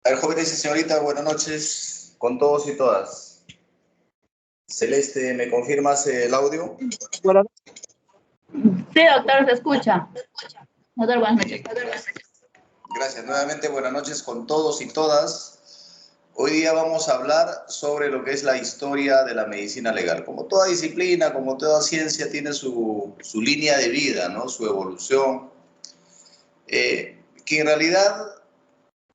A ver, jóvenes y señoritas, buenas noches con todos y todas. Celeste, ¿me confirmas el audio? Bueno, Sí, doctor, se escucha. Doctor, buenas noches. Gracias. Nuevamente, buenas noches con todos y todas. Hoy día vamos a hablar sobre lo que es la historia de la medicina legal. Como toda disciplina, como toda ciencia, tiene su línea de vida, ¿no? Su evolución. Que en realidad,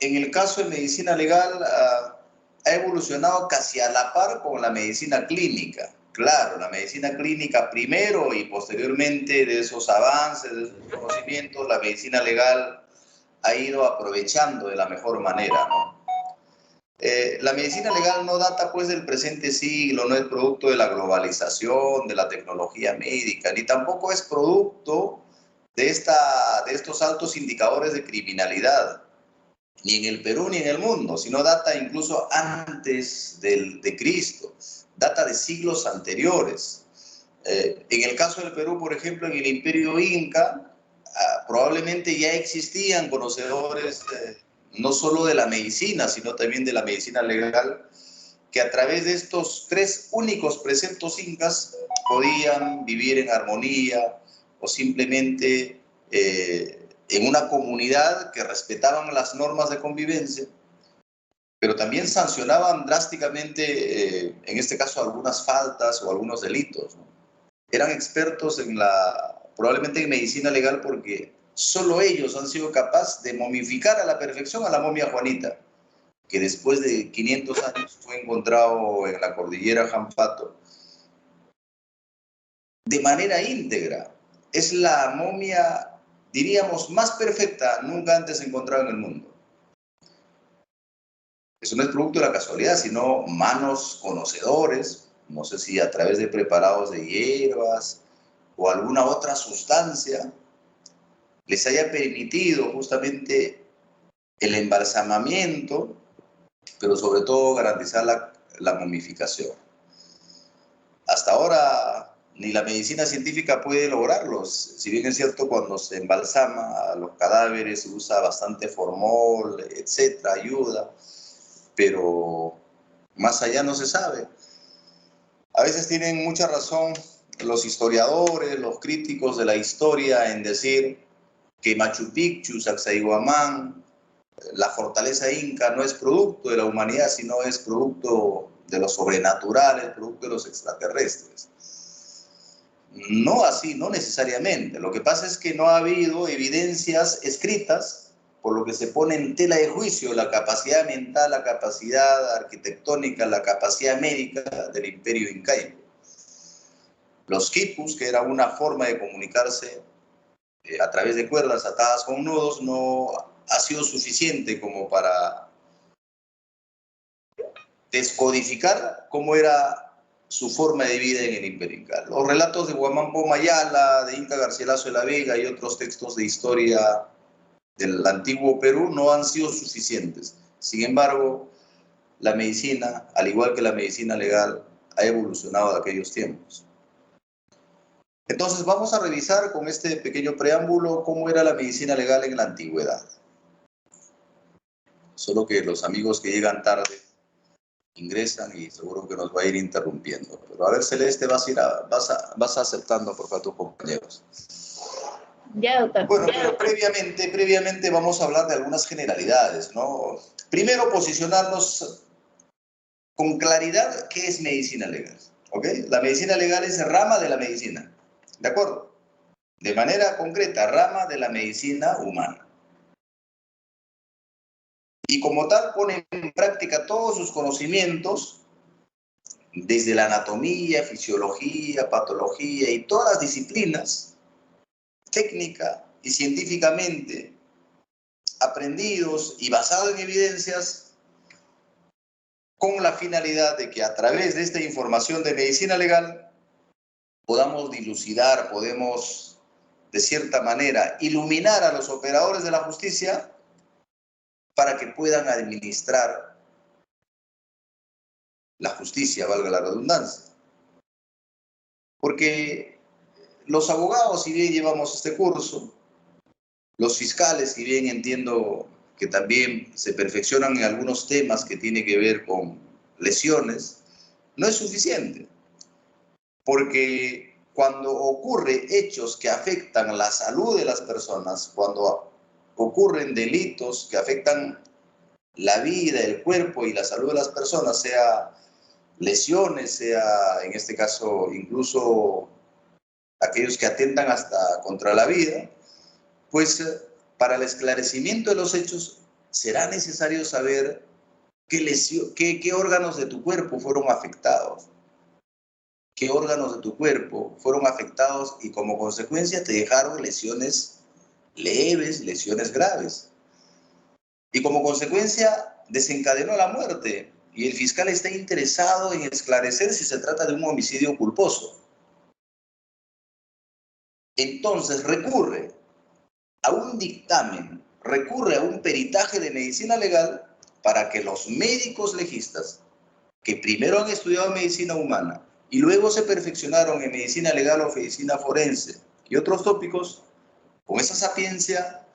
en el caso de medicina legal, ha evolucionado casi a la par con la medicina clínica. Claro, la medicina clínica primero y posteriormente de esos avances, de esos conocimientos, la medicina legal ha ido aprovechando de la mejor manera, ¿no? La medicina legal no data pues del presente siglo, no es producto de la globalización, de la tecnología médica, ni tampoco es producto de estos altos indicadores de criminalidad, ni en el Perú ni en el mundo, sino data incluso antes de Cristo, data de siglos anteriores. En el caso del Perú, por ejemplo, en el Imperio Inca, probablemente ya existían conocedores no solo de la medicina, sino también de la medicina legal, que a través de estos tres únicos preceptos incas podían vivir en armonía o simplemente en una comunidad que respetaban las normas de convivencia, pero también sancionaban drásticamente, en este caso, algunas faltas o algunos delitos, ¿no? Eran expertos probablemente en medicina legal porque solo ellos han sido capaces de momificar a la perfección a la momia Juanita, que después de 500 años fue encontrado en la cordillera Jampato de manera íntegra. Es la momia, diríamos, más perfecta nunca antes encontrada en el mundo. Eso no es producto de la casualidad, sino manos conocedores, no sé si a través de preparados de hierbas o alguna otra sustancia, les haya permitido justamente el embalsamamiento, pero sobre todo garantizar la momificación. Hasta ahora ni la medicina científica puede lograrlos. Si bien es cierto, cuando se embalsama a los cadáveres se usa bastante formol, etcétera, ayuda, pero más allá no se sabe. A veces tienen mucha razón los historiadores, los críticos de la historia en decir que Machu Picchu, Sacsayhuamán, la fortaleza inca no es producto de la humanidad, sino es producto de lo sobrenatural, es producto de los extraterrestres. No así, no necesariamente. Lo que pasa es que no ha habido evidencias escritas, por lo que se pone en tela de juicio la capacidad mental, la capacidad arquitectónica, la capacidad médica del imperio incaico. Los quipus, que era una forma de comunicarse a través de cuerdas atadas con nudos, no ha sido suficiente como para descodificar cómo era su forma de vida en el Imperio Inca. Los relatos de Huamán Mayala, de Inca Garcilaso de la Vega y otros textos de historia del antiguo Perú no han sido suficientes. Sin embargo, la medicina, al igual que la medicina legal, ha evolucionado de aquellos tiempos. Entonces vamos a revisar con este pequeño preámbulo cómo era la medicina legal en la antigüedad. Solo que los amigos que llegan tarde ingresan y seguro que nos va a ir interrumpiendo. Pero a ver, Celeste, vas aceptando por favor a tus compañeros. Ya, doctor. Bueno, pero previamente vamos a hablar de algunas generalidades, ¿no? Primero, posicionarnos con claridad qué es medicina legal, ¿ok? La medicina legal es rama de la medicina, ¿de acuerdo? De manera concreta, rama de la medicina humana. Y como tal pone en práctica todos sus conocimientos, desde la anatomía, fisiología, patología y todas las disciplinas, técnica y científicamente aprendidos y basados en evidencias, con la finalidad de que a través de esta información de medicina legal podamos dilucidar, podemos de cierta manera iluminar a los operadores de la justicia para que puedan administrar la justicia, valga la redundancia. Porque los abogados, si bien llevamos este curso, los fiscales, si bien entiendo que también se perfeccionan en algunos temas que tienen que ver con lesiones, no es suficiente. Porque cuando ocurren hechos que afectan la salud de las personas, cuando ocurren delitos que afectan la vida, el cuerpo y la salud de las personas, sea lesiones, sea en este caso incluso aquellos que atentan hasta contra la vida, pues para el esclarecimiento de los hechos será necesario saber qué órganos de tu cuerpo fueron afectados, qué órganos de tu cuerpo fueron afectados y como consecuencia te dejaron lesiones leves, lesiones graves. Y como consecuencia desencadenó la muerte. Y el fiscal está interesado en esclarecer si se trata de un homicidio culposo. Entonces recurre a un dictamen, recurre a un peritaje de medicina legal para que los médicos legistas, que primero han estudiado medicina humana y luego se perfeccionaron en medicina legal o medicina forense y otros tópicos, con esa sapiencia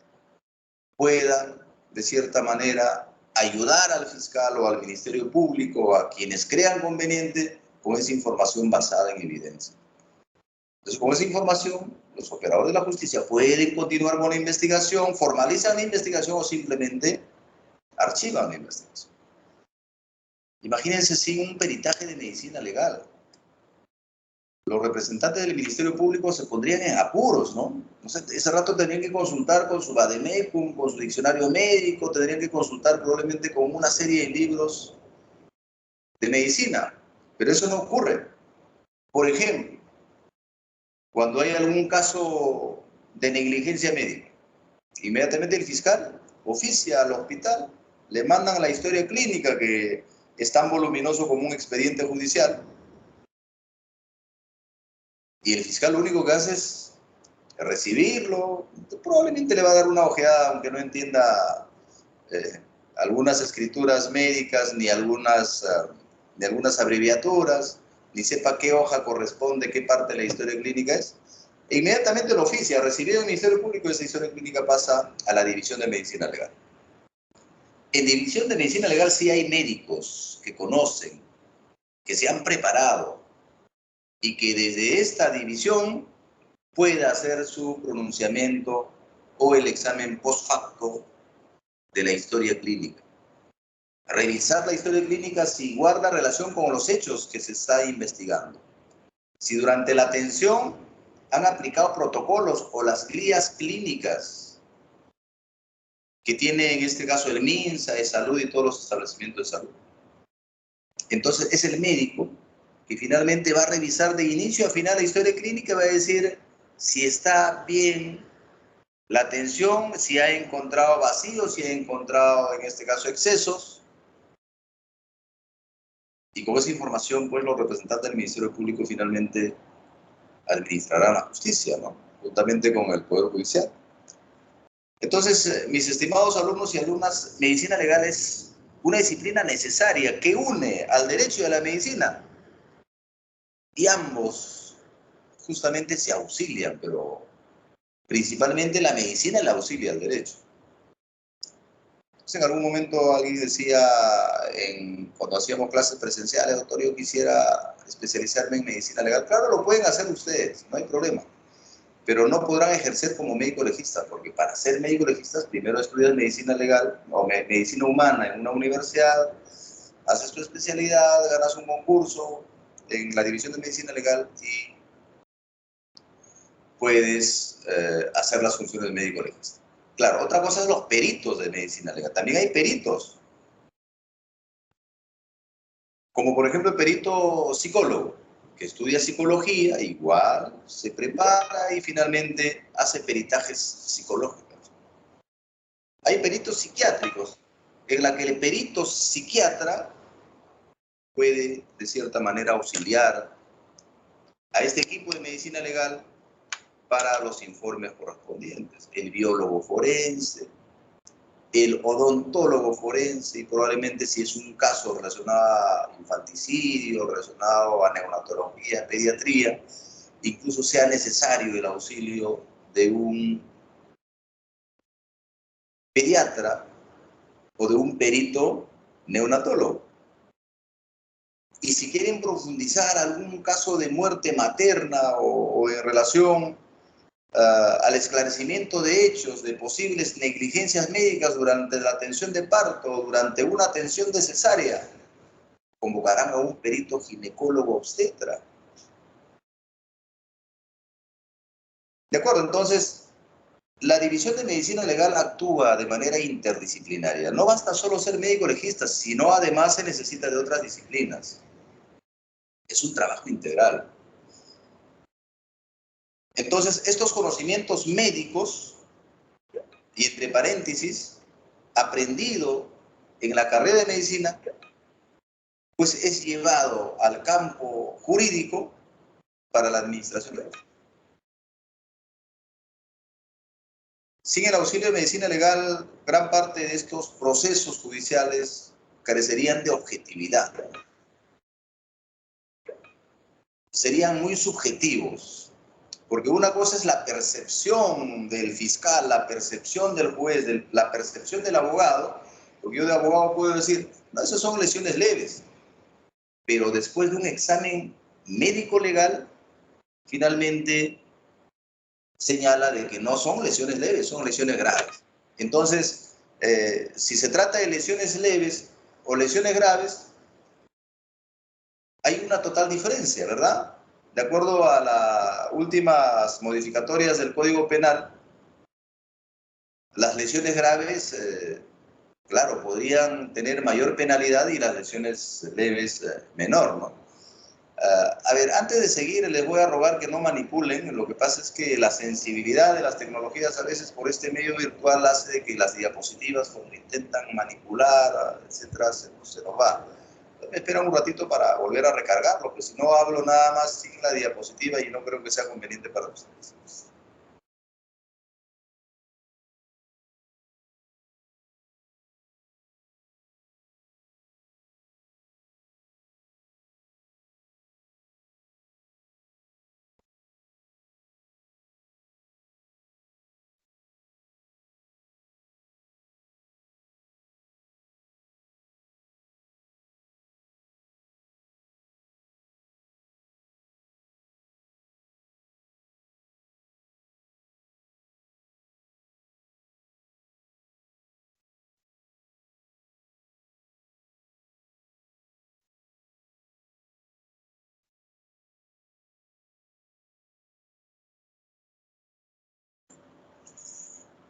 puedan, de cierta manera, ayudar al fiscal o al Ministerio Público o a quienes crean conveniente con esa información basada en evidencia. Entonces, con esa información, los operadores de la justicia pueden continuar con la investigación, formalizan la investigación o simplemente archivan la investigación. Imagínense sin un peritaje de medicina legal. Los representantes del Ministerio Público se pondrían en apuros, ¿no? Ese rato tendrían que consultar con su vademecum, con su diccionario médico, tendrían que consultar probablemente con una serie de libros de medicina, pero eso no ocurre. Por ejemplo, cuando hay algún caso de negligencia médica, inmediatamente el fiscal oficia al hospital, le mandan la historia clínica que es tan voluminoso como un expediente judicial, y el fiscal lo único que hace es recibirlo, probablemente le va a dar una ojeada, aunque no entienda algunas escrituras médicas ni algunas abreviaturas, ni sepa qué hoja corresponde, qué parte de la historia clínica es. E inmediatamente lo oficia, recibido el Ministerio Público, esa historia clínica pasa a la División de Medicina Legal. En División de Medicina Legal sí hay médicos que conocen, que se han preparado y que desde esta división pueda hacer su pronunciamiento o el examen post facto de la historia clínica. Revisar la historia clínica si guarda relación con los hechos que se está investigando. Si durante la atención han aplicado protocolos o las guías clínicas que tiene en este caso el MINSA de salud y todos los establecimientos de salud. Entonces es el médico que finalmente va a revisar de inicio a final la historia clínica y va a decir si está bien la atención, si ha encontrado vacíos, si ha encontrado en este caso excesos. Y con esa información, pues los representantes del Ministerio Público finalmente administrarán la justicia, ¿no? Juntamente con el Poder Judicial. Entonces, mis estimados alumnos y alumnas, medicina legal es una disciplina necesaria que une al derecho y a la medicina. Y ambos justamente se auxilian, pero principalmente la medicina le auxilia al derecho. Entonces, en algún momento alguien decía, cuando hacíamos clases presenciales, doctor, yo quisiera especializarme en medicina legal. Claro, lo pueden hacer ustedes, no hay problema. Pero no podrán ejercer como médico legista, porque para ser médico legista primero estudias medicina legal o medicina humana en una universidad, haces tu especialidad, ganas un concurso en la división de medicina legal y puedes hacer las funciones de médico legista. Claro, otra cosa es los peritos de medicina legal. También hay peritos, como por ejemplo el perito psicólogo, que estudia psicología, igual se prepara y finalmente hace peritajes psicológicos. Hay peritos psiquiátricos, en la que el perito psiquiatra puede, de cierta manera, auxiliar a este equipo de medicina legal para los informes correspondientes. El biólogo forense, el odontólogo forense, y probablemente si es un caso relacionado a infanticidio, relacionado a neonatología, pediatría, incluso sea necesario el auxilio de un pediatra o de un perito neonatólogo. Y si quieren profundizar algún caso de muerte materna o en relación al esclarecimiento de hechos de posibles negligencias médicas durante la atención de parto o durante una atención de cesárea, convocarán a un perito ginecólogo obstetra. De acuerdo, entonces, la División de Medicina Legal actúa de manera interdisciplinaria. No basta solo ser médico legista, sino además se necesita de otras disciplinas. Es un trabajo integral. Entonces, estos conocimientos médicos, y entre paréntesis, aprendido en la carrera de medicina, pues es llevado al campo jurídico para la administración médica. Sin el auxilio de medicina legal, gran parte de estos procesos judiciales carecerían de objetividad. Serían muy subjetivos, porque una cosa es la percepción del fiscal, la percepción del juez, la percepción del abogado, porque yo de abogado puedo decir, no, esas son lesiones leves, pero después de un examen médico-legal, finalmente señala de que no son lesiones leves, son lesiones graves. Entonces, si se trata de lesiones leves o lesiones graves, hay una total diferencia, ¿verdad? De acuerdo a las últimas modificatorias del Código Penal, las lesiones graves, claro, podrían tener mayor penalidad y las lesiones leves menor, ¿no? A ver, antes de seguir, les voy a rogar que no manipulen. Lo que pasa es que la sensibilidad de las tecnologías a veces por este medio virtual hace de que las diapositivas, cuando intentan manipular, etcétera, se nos va. Entonces, me esperan un ratito para volver a recargarlo, porque si no hablo nada más sin la diapositiva y no creo que sea conveniente para ustedes.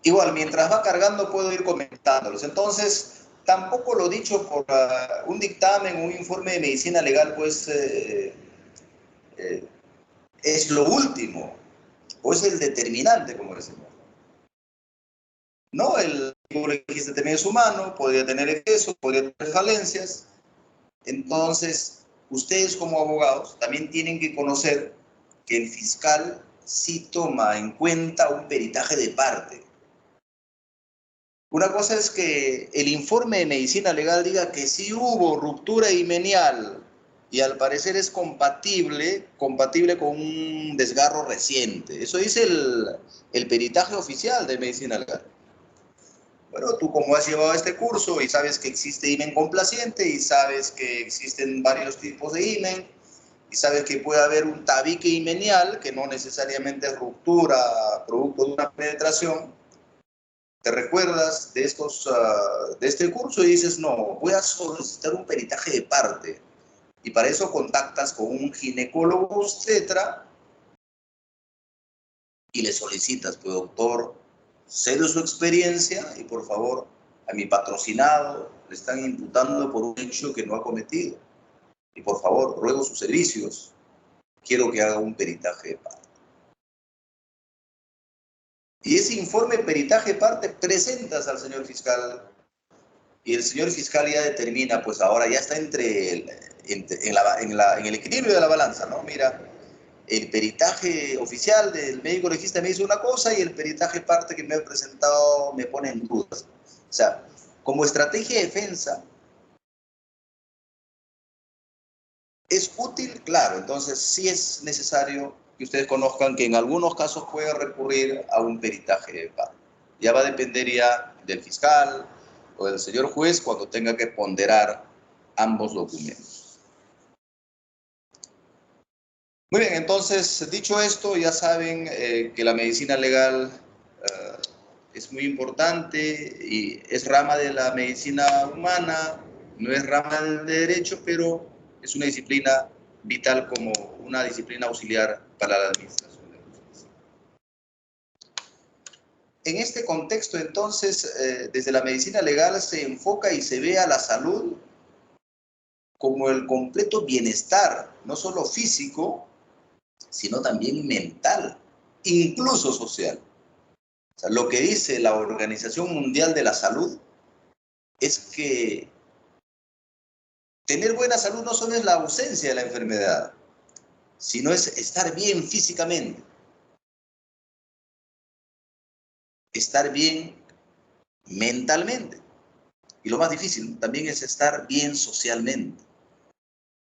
Igual, mientras va cargando puedo ir comentándolos. Entonces, tampoco lo dicho por un dictamen, un informe de medicina legal, pues es lo último, o es el determinante, como decimos. No, el legista también es humano, podría tener excesos, podría tener falencias. Entonces, ustedes como abogados también tienen que conocer que el fiscal sí toma en cuenta un peritaje de parte. Una cosa es que el informe de medicina legal diga que sí hubo ruptura himenial y al parecer es compatible con un desgarro reciente. Eso dice el peritaje oficial de medicina legal. Bueno, tú como has llevado este curso y sabes que existe himen complaciente y sabes que existen varios tipos de himen y sabes que puede haber un tabique himenial que no necesariamente es ruptura producto de una penetración. Te recuerdas de este curso y dices, no, voy a solicitar un peritaje de parte. Y para eso contactas con un ginecólogo obstetra y le solicitas, pues doctor, sé de su experiencia y por favor, a mi patrocinado le están imputando por un hecho que no ha cometido. Y por favor, ruego sus servicios, quiero que haga un peritaje de parte. Y ese informe de peritaje de parte presentas al señor fiscal y el señor fiscal ya determina, pues ahora ya está en el equilibrio de la balanza, ¿no? Mira, el peritaje oficial del médico legista me dice una cosa y el peritaje parte que me ha presentado me pone en dudas. O sea, como estrategia de defensa, ¿es útil? Claro, entonces sí es necesario que ustedes conozcan que en algunos casos puede recurrir a un peritaje de parte. Ya va a depender ya del fiscal, o del señor juez cuando tenga que ponderar ambos documentos. Muy bien, entonces, dicho esto, ya saben que la medicina legal es muy importante y es rama de la medicina humana, no es rama del derecho, pero es una disciplina vital como una disciplina auxiliar para la administración de justicia. En este contexto, entonces, desde la medicina legal se enfoca y se ve a la salud como el completo bienestar, no solo físico, sino también mental, incluso social. O sea, lo que dice la Organización Mundial de la Salud es que tener buena salud no solo es la ausencia de la enfermedad, sino es estar bien físicamente, estar bien mentalmente. Y lo más difícil también es estar bien socialmente.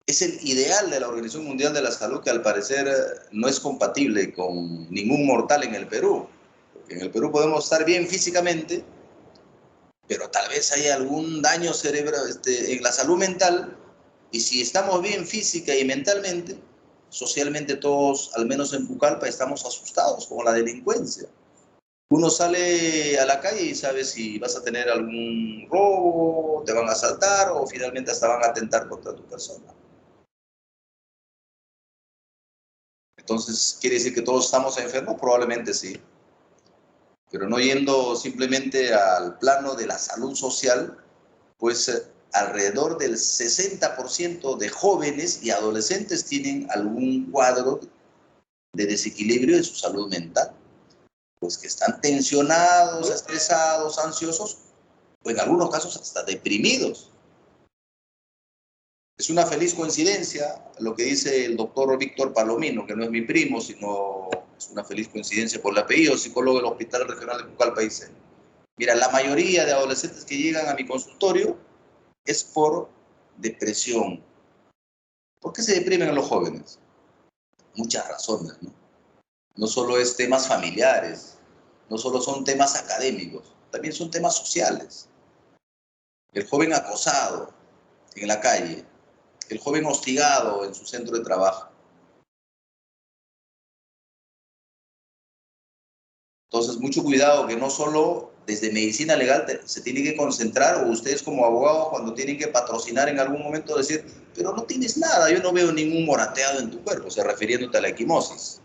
Es el ideal de la Organización Mundial de la Salud que al parecer no es compatible con ningún mortal en el Perú. Porque en el Perú podemos estar bien físicamente, pero tal vez haya algún daño cerebral en la salud mental. Y si estamos bien física y mentalmente, socialmente todos, al menos en Pucallpa, estamos asustados con la delincuencia. Uno sale a la calle y sabe si vas a tener algún robo, te van a asaltar o finalmente hasta van a atentar contra tu persona. Entonces, ¿quiere decir que todos estamos enfermos? Probablemente sí. Pero no yendo simplemente al plano de la salud social, pues alrededor del 60% de jóvenes y adolescentes tienen algún cuadro de desequilibrio de su salud mental. Pues que están tensionados, estresados, ansiosos, o en algunos casos hasta deprimidos. Es una feliz coincidencia lo que dice el doctor Víctor Palomino, que no es mi primo, sino es una feliz coincidencia por el apellido, psicólogo del Hospital Regional de Pucallpa, dice, mira, la mayoría de adolescentes que llegan a mi consultorio es por depresión. ¿Por qué se deprimen los jóvenes? Muchas razones, ¿no? No solo es temas familiares, no solo son temas académicos, también son temas sociales. El joven acosado en la calle, el joven hostigado en su centro de trabajo. Entonces, mucho cuidado que no solo desde medicina legal se tiene que concentrar, o ustedes como abogados cuando tienen que patrocinar en algún momento decir, pero no tienes nada, yo no veo ningún morateado en tu cuerpo, o sea, refiriéndote a la equimosis.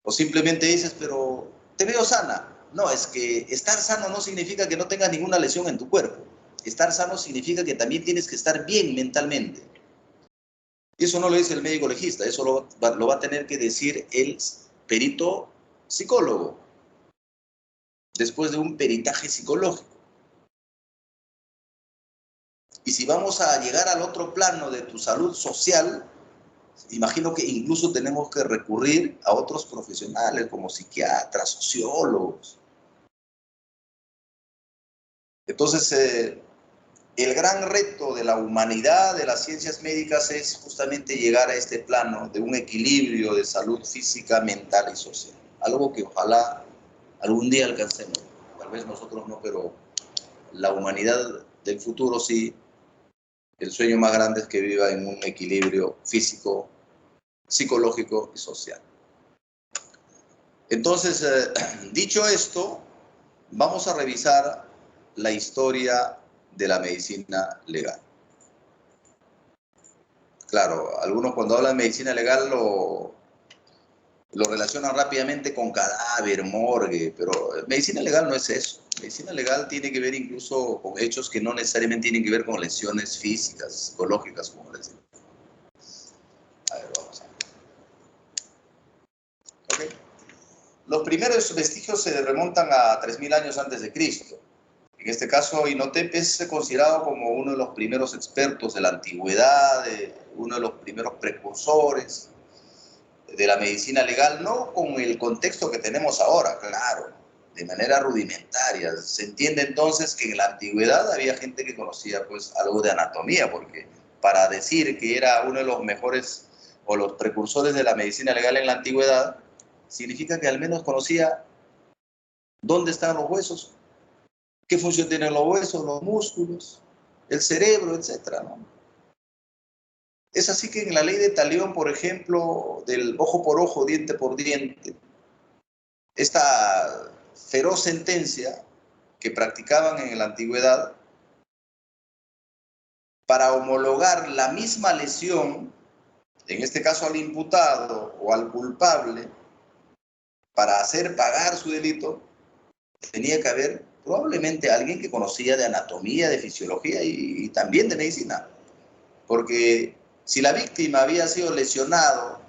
O simplemente dices, pero te veo sana. No, es que estar sano no significa que no tengas ninguna lesión en tu cuerpo. Estar sano significa que también tienes que estar bien mentalmente. Y eso no lo dice el médico legista, eso lo va a tener que decir el perito psicólogo, después de un peritaje psicológico. Y si vamos a llegar al otro plano de tu salud social, imagino que incluso tenemos que recurrir a otros profesionales como psiquiatras, sociólogos. Entonces, el gran reto de la humanidad, de las ciencias médicas, es justamente llegar a este plano de un equilibrio de salud física, mental y social. Algo que ojalá algún día alcancemos. Tal vez nosotros no, pero la humanidad del futuro sí. El sueño más grande es que viva en un equilibrio físico, psicológico y social. Entonces, dicho esto, vamos a revisar la historia de la medicina legal. Claro, algunos cuando hablan de medicina legal lo relacionan rápidamente con cadáver, morgue, pero medicina legal no es eso. Medicina legal tiene que ver incluso con hechos que no necesariamente tienen que ver con lesiones físicas, psicológicas, como les digo. A ver, vamos a ver. Okay. Los primeros vestigios se remontan a 3000 años antes de Cristo. En este caso, Imhotep es considerado como uno de los primeros expertos de la antigüedad, uno de los primeros precursores de la medicina legal, no con el contexto que tenemos ahora, claro, de manera rudimentaria. Se entiende entonces que en la antigüedad había gente que conocía pues algo de anatomía, porque para decir que era uno de los mejores o los precursores de la medicina legal en la antigüedad, significa que al menos conocía dónde están los huesos, ¿Qué función tienen los huesos, los músculos, el cerebro, etcétera, ¿no? Es así que en la ley de Talión, por ejemplo, del ojo por ojo, diente por diente, esta feroz sentencia que practicaban en la antigüedad, para homologar la misma lesión, en este caso al imputado o al culpable, para hacer pagar su delito, tenía que haber probablemente alguien que conocía de anatomía, de fisiología y también de medicina. Porque si la víctima había sido lesionado,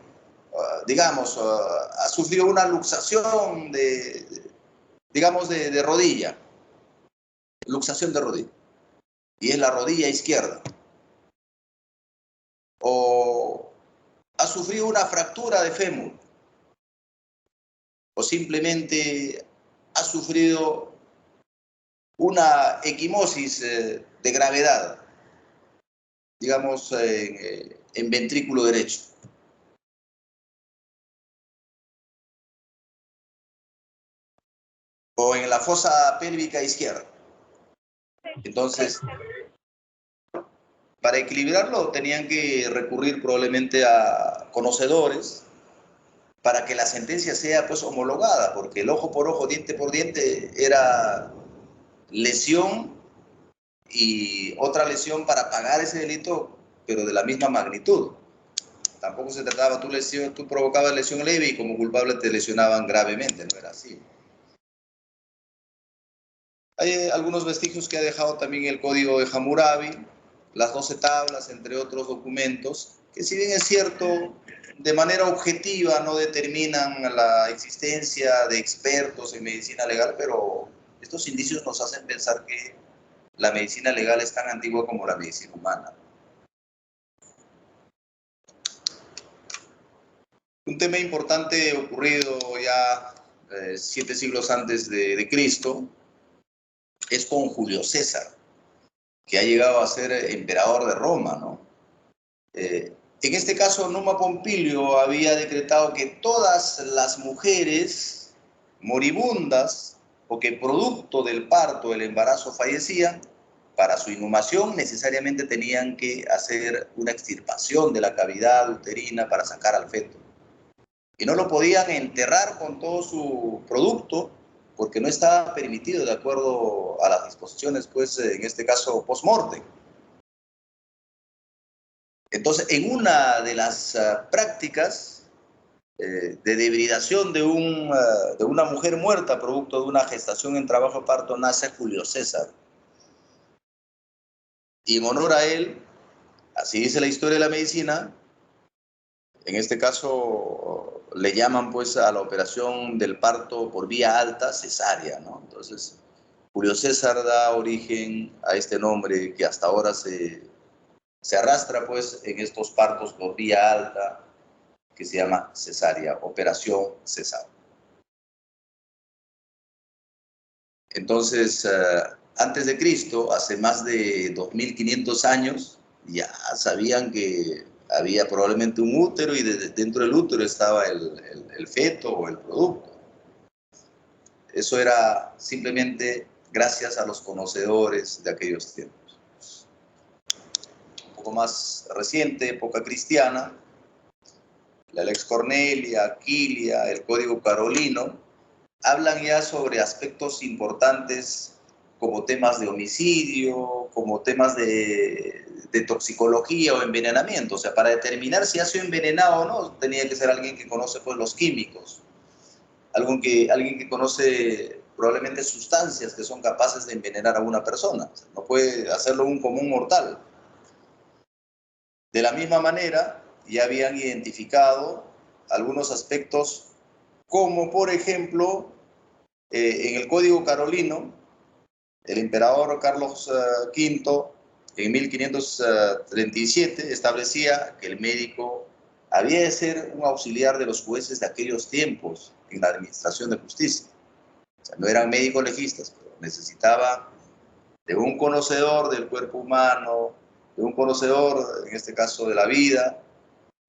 digamos, ha sufrido una luxación digamos, de rodilla, luxación de rodilla, y es la rodilla izquierda, o ha sufrido una fractura de fémur, o simplemente ha sufrido una equimosis de gravedad, digamos, en ventrículo derecho. O en la fosa pélvica izquierda. Entonces, para equilibrarlo tenían que recurrir probablemente a conocedores para que la sentencia sea pues homologada, porque el ojo por ojo, diente por diente era lesión y otra lesión para pagar ese delito, pero de la misma magnitud. Tampoco se trataba, tú provocabas lesión leve y como culpable te lesionaban gravemente, no era así. Hay algunos vestigios que ha dejado también el Código de Hammurabi, las 12 tablas, entre otros documentos, que si bien es cierto, de manera objetiva no determinan la existencia de expertos en medicina legal, pero estos indicios nos hacen pensar que la medicina legal es tan antigua como la medicina humana. Un tema importante ocurrido ya 7 siglos antes de Cristo es con Julio César, que ha llegado a ser emperador de Roma, ¿no? En este caso, Numa Pompilio había decretado que todas las mujeres moribundas o que producto del parto, el embarazo, fallecían, para su inhumación necesariamente tenían que hacer una extirpación de la cavidad uterina para sacar al feto. Y no lo podían enterrar con todo su producto porque no estaba permitido de acuerdo a las disposiciones, pues en este caso post-mortem. Entonces, en una de las prácticas de debridación de una mujer muerta producto de una gestación en trabajo de parto nace Julio César. Y en honor a él, así dice la historia de la medicina, en este caso le llaman pues a la operación del parto por vía alta cesárea, ¿no? Entonces, Julio César da origen a este nombre que hasta ahora se arrastra pues en estos partos por vía alta, que se llama cesárea, operación cesárea. Entonces, antes de Cristo, hace más de 2500 años, ya sabían que había probablemente un útero y dentro del útero estaba el feto o el producto. Eso era simplemente gracias a los conocedores de aquellos tiempos. Un poco más reciente, época cristiana, la Lex Cornelia, Aquilia, el Código Carolino, hablan ya sobre aspectos importantes como temas de homicidio, como temas de toxicología o envenenamiento. O sea, para determinar si ha sido envenenado o no, tenía que ser alguien que conoce pues, los químicos, alguien que conoce probablemente sustancias que son capaces de envenenar a una persona. O sea, no puede hacerlo un común mortal. De la misma manera, ya habían identificado algunos aspectos como, por ejemplo, en el Código Carolino, el emperador Carlos V, en 1537, establecía que el médico había de ser un auxiliar de los jueces de aquellos tiempos en la administración de justicia. O sea, no eran médicos legistas, pero necesitaba de un conocedor del cuerpo humano, de un conocedor, en este caso, de la vida,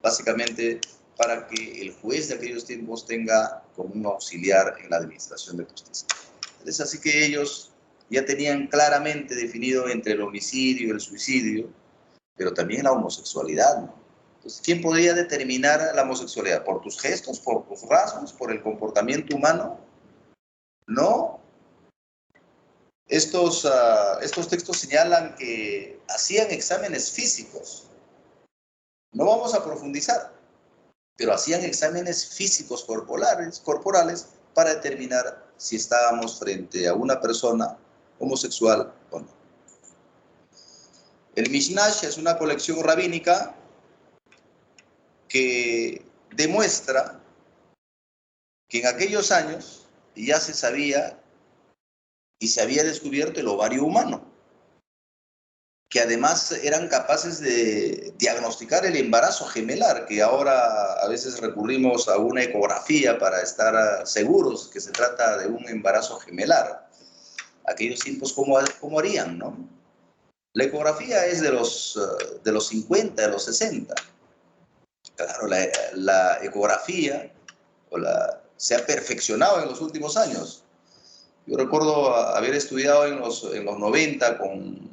básicamente para que el juez de aquellos tiempos tenga como un auxiliar en la administración de justicia. Es así que ellos ya tenían claramente definido entre el homicidio y el suicidio, pero también la homosexualidad, ¿no? Entonces, ¿quién podría determinar la homosexualidad? ¿Por tus gestos, por tus rasgos, por el comportamiento humano? No. Estos textos señalan que hacían exámenes físicos. No vamos a profundizar, pero hacían exámenes físicos corporales para determinar si estábamos frente a una persona homosexual o no. El Mishnash es una colección rabínica que demuestra que en aquellos años ya se sabía y se había descubierto el ovario humano, que además eran capaces de diagnosticar el embarazo gemelar, que ahora a veces recurrimos a una ecografía para estar seguros que se trata de un embarazo gemelar. Aquellos tiempos, ¿cómo harían, no? La ecografía es de los 50, de los 60. Claro, la ecografía se ha perfeccionado en los últimos años. Yo recuerdo haber estudiado en los 90 con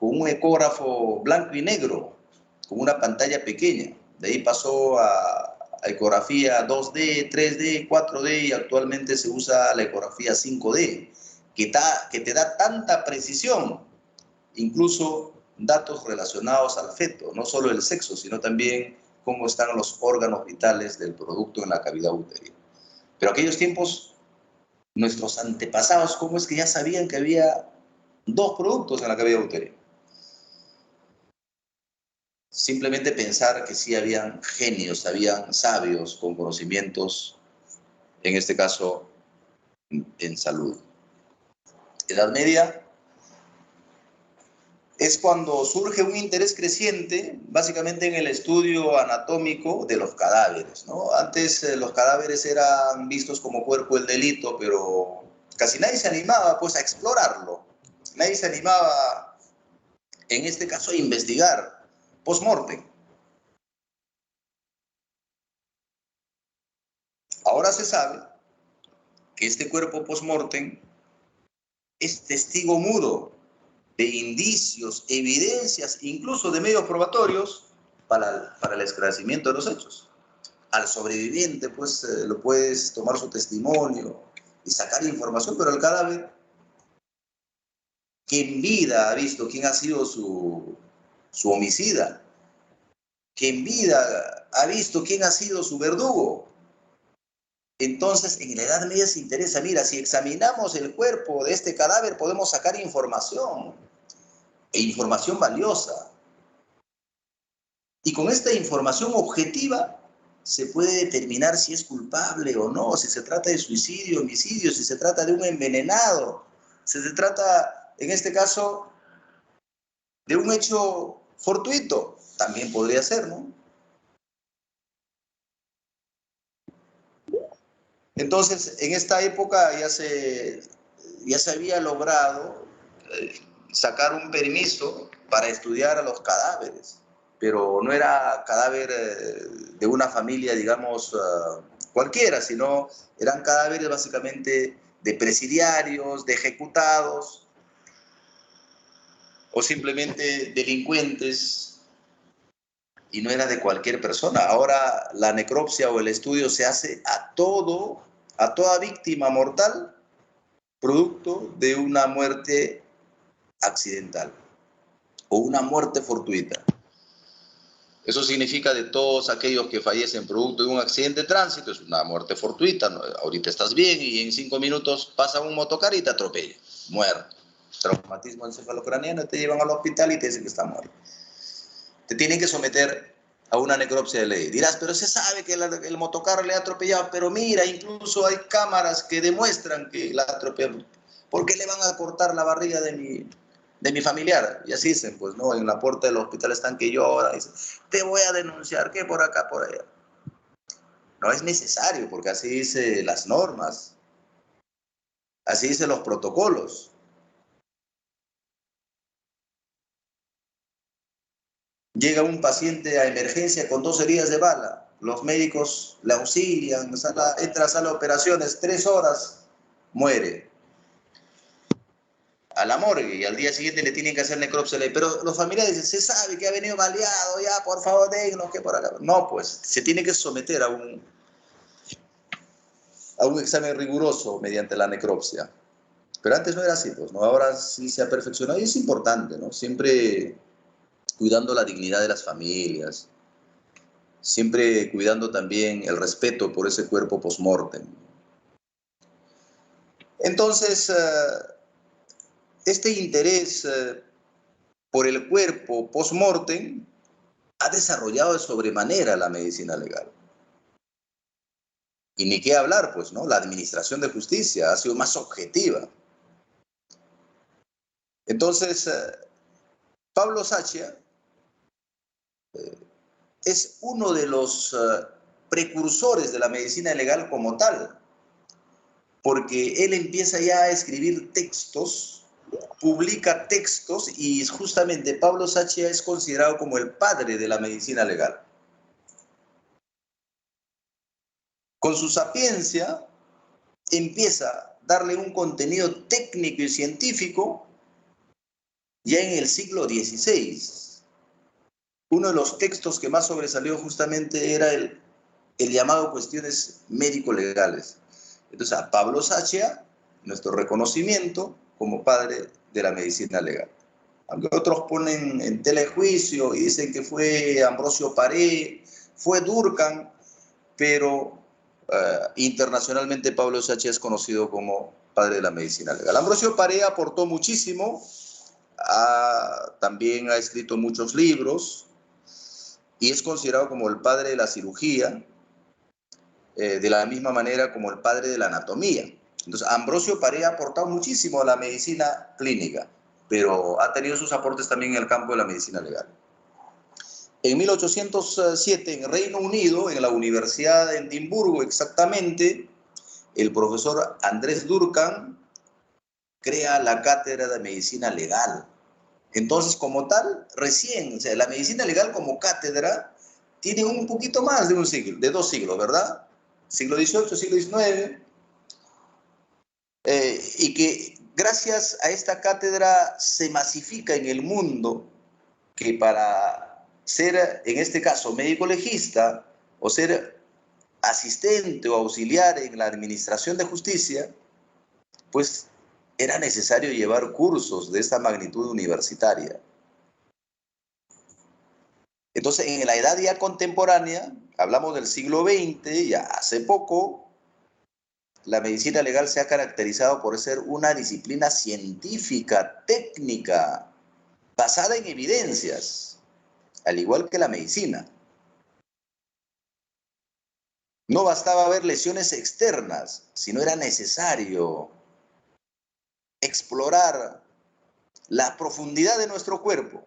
un ecógrafo blanco y negro, con una pantalla pequeña. De ahí pasó a ecografía 2D, 3D, 4D y actualmente se usa la ecografía 5D, que te da tanta precisión, incluso datos relacionados al feto, no solo el sexo, sino también cómo están los órganos vitales del producto en la cavidad uterina. Pero aquellos tiempos, nuestros antepasados, ¿cómo es que ya sabían que había dos productos en la cavidad uterina? Simplemente pensar que sí habían genios, habían sabios con conocimientos, en este caso, en salud. Edad Media es cuando surge un interés creciente, básicamente en el estudio anatómico de los cadáveres, ¿no? Antes los cadáveres eran vistos como cuerpo del delito, pero casi nadie se animaba pues a explorarlo. Nadie se animaba, en este caso, a investigar post-mortem. Ahora se sabe que este cuerpo post-mortem es testigo mudo de indicios, evidencias, incluso de medios probatorios para el esclarecimiento de los hechos. Al sobreviviente, pues, lo puedes tomar su testimonio y sacar información, pero el cadáver, que en vida ha visto quién ha sido su homicida, que en vida ha visto quién ha sido su verdugo. Entonces, en la Edad Media se interesa, mira, si examinamos el cuerpo de este cadáver, podemos sacar información, e información valiosa. Y con esta información objetiva se puede determinar si es culpable o no, si se trata de suicidio, homicidio, si se trata de un envenenado, si se trata, en este caso, de un hecho fortuito. También podría ser, ¿no? Entonces, en esta época ya se había logrado sacar un permiso para estudiar a los cadáveres, pero no era cadáver de una familia, digamos, cualquiera, sino eran cadáveres básicamente de presidiarios, de ejecutados o simplemente delincuentes, y no era de cualquier persona. Ahora la necropsia o el estudio se hace a toda víctima mortal producto de una muerte accidental o una muerte fortuita. Eso significa de todos aquellos que fallecen producto de un accidente de tránsito, es una muerte fortuita, ¿no? Ahorita estás bien y en 5 minutos pasa un motocar y te atropella, muerto. Traumatismo encefalocraniano, te llevan al hospital y te dicen que está muerto. Te tienen que someter a una necropsia de ley. Dirás, pero se sabe que el motocar le ha atropellado, pero mira, incluso hay cámaras que demuestran que la atropelló. ¿Por qué le van a cortar la barriga de mi familiar? Y así dicen, pues, ¿no? En la puerta del hospital están que lloran, dicen, te voy a denunciar, que por acá, por allá. No es necesario, porque así dicen las normas, así dicen los protocolos. Llega un paciente a emergencia con 2 heridas de bala, los médicos le auxilian, entra a sala de operaciones, 3 horas, muere. a la morgue y al día siguiente le tienen que hacer necropsia. Pero los familiares dicen, se sabe que ha venido baleado, ya, por favor, déjenos que por acá. No, pues, se tiene que someter a un examen riguroso mediante la necropsia. Pero antes no era así, pues, ¿no? Ahora sí se ha perfeccionado y es importante, ¿no? Siempre cuidando la dignidad de las familias, siempre cuidando también el respeto por ese cuerpo post-mortem. Entonces, este interés por el cuerpo post-mortem ha desarrollado de sobremanera la medicina legal. Y ni qué hablar, pues, ¿no? La administración de justicia ha sido más objetiva. Entonces, Pablo Sachia es uno de los precursores de la medicina legal como tal, porque él empieza ya a escribir textos, publica textos y justamente Pablo Sachia es considerado como el padre de la medicina legal. Con su sapiencia empieza a darle un contenido técnico y científico ya en el siglo XVI. Uno de los textos que más sobresalió justamente era el llamado Cuestiones Médico-Legales. Entonces, a Pablo Sachia, nuestro reconocimiento como padre de la medicina legal. Aunque otros ponen en tela de juicio y dicen que fue Ambrosio Paré, fue Durkheim, pero internacionalmente Pablo Sachia es conocido como padre de la medicina legal. Ambrosio Paré aportó muchísimo, también ha escrito muchos libros y es considerado como el padre de la cirugía, de la misma manera como el padre de la anatomía. Entonces, Ambrosio Paré ha aportado muchísimo a la medicina clínica, pero ha tenido sus aportes también en el campo de la medicina legal. En 1807, en Reino Unido, en la Universidad de Edimburgo exactamente, el profesor Andrés Durkheim crea la cátedra de medicina legal. Entonces, como tal, recién, o sea, la medicina legal como cátedra tiene un poquito más de un siglo, de 2 siglos, ¿verdad? Siglo XVIII, siglo XIX, y que gracias a esta cátedra se masifica en el mundo que para ser, en este caso, médico legista o ser asistente o auxiliar en la administración de justicia, pues era necesario llevar cursos de esta magnitud universitaria. Entonces, en la edad ya contemporánea, hablamos del siglo XX, ya hace poco, la medicina legal se ha caracterizado por ser una disciplina científica, técnica, basada en evidencias, al igual que la medicina. No bastaba ver lesiones externas, sino era necesario explorar la profundidad de nuestro cuerpo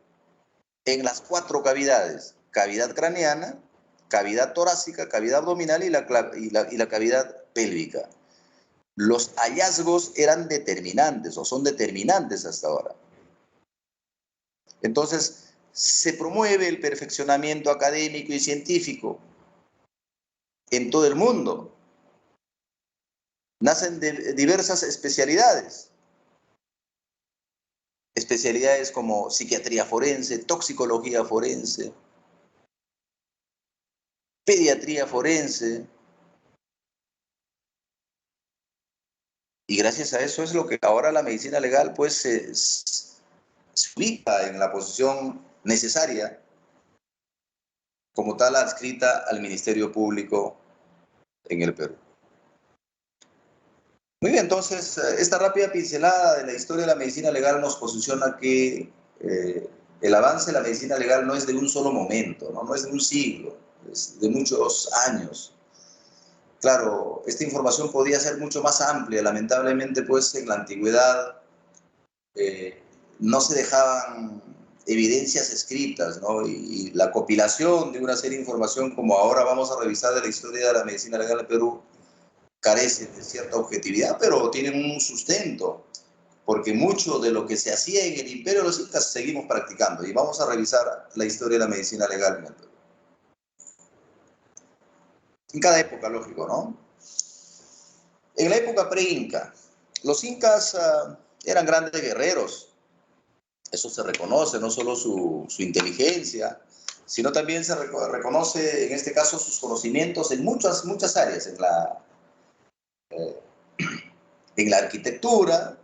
en las 4 cavidades: cavidad craneana, cavidad torácica, cavidad abdominal y la cavidad pélvica. Los hallazgos eran determinantes o son determinantes hasta ahora. Entonces, se promueve el perfeccionamiento académico y científico en todo el mundo. Nacen diversas especialidades. Especialidades como psiquiatría forense, toxicología forense, pediatría forense. Y gracias a eso es lo que ahora la medicina legal pues se ubica en la posición necesaria como tal adscrita al Ministerio Público en el Perú. Muy bien, entonces esta rápida pincelada de la historia de la medicina legal nos posiciona que el avance de la medicina legal no es de un solo momento, no es de un siglo, es de muchos años. Claro, esta información podía ser mucho más amplia, lamentablemente pues en la antigüedad no se dejaban evidencias escritas, ¿no? Y la compilación de una serie de información como ahora vamos a revisar de la historia de la medicina legal en Perú carece de cierta objetividad, pero tienen un sustento, porque mucho de lo que se hacía en el imperio de los incas seguimos practicando, y vamos a revisar la historia de la medicina legal en el Perú. En cada época, lógico, ¿no? En la época pre-inca, los incas Eran grandes guerreros. Eso se reconoce, no solo su inteligencia, sino también se reconoce, en este caso, sus conocimientos en muchas áreas, en la arquitectura,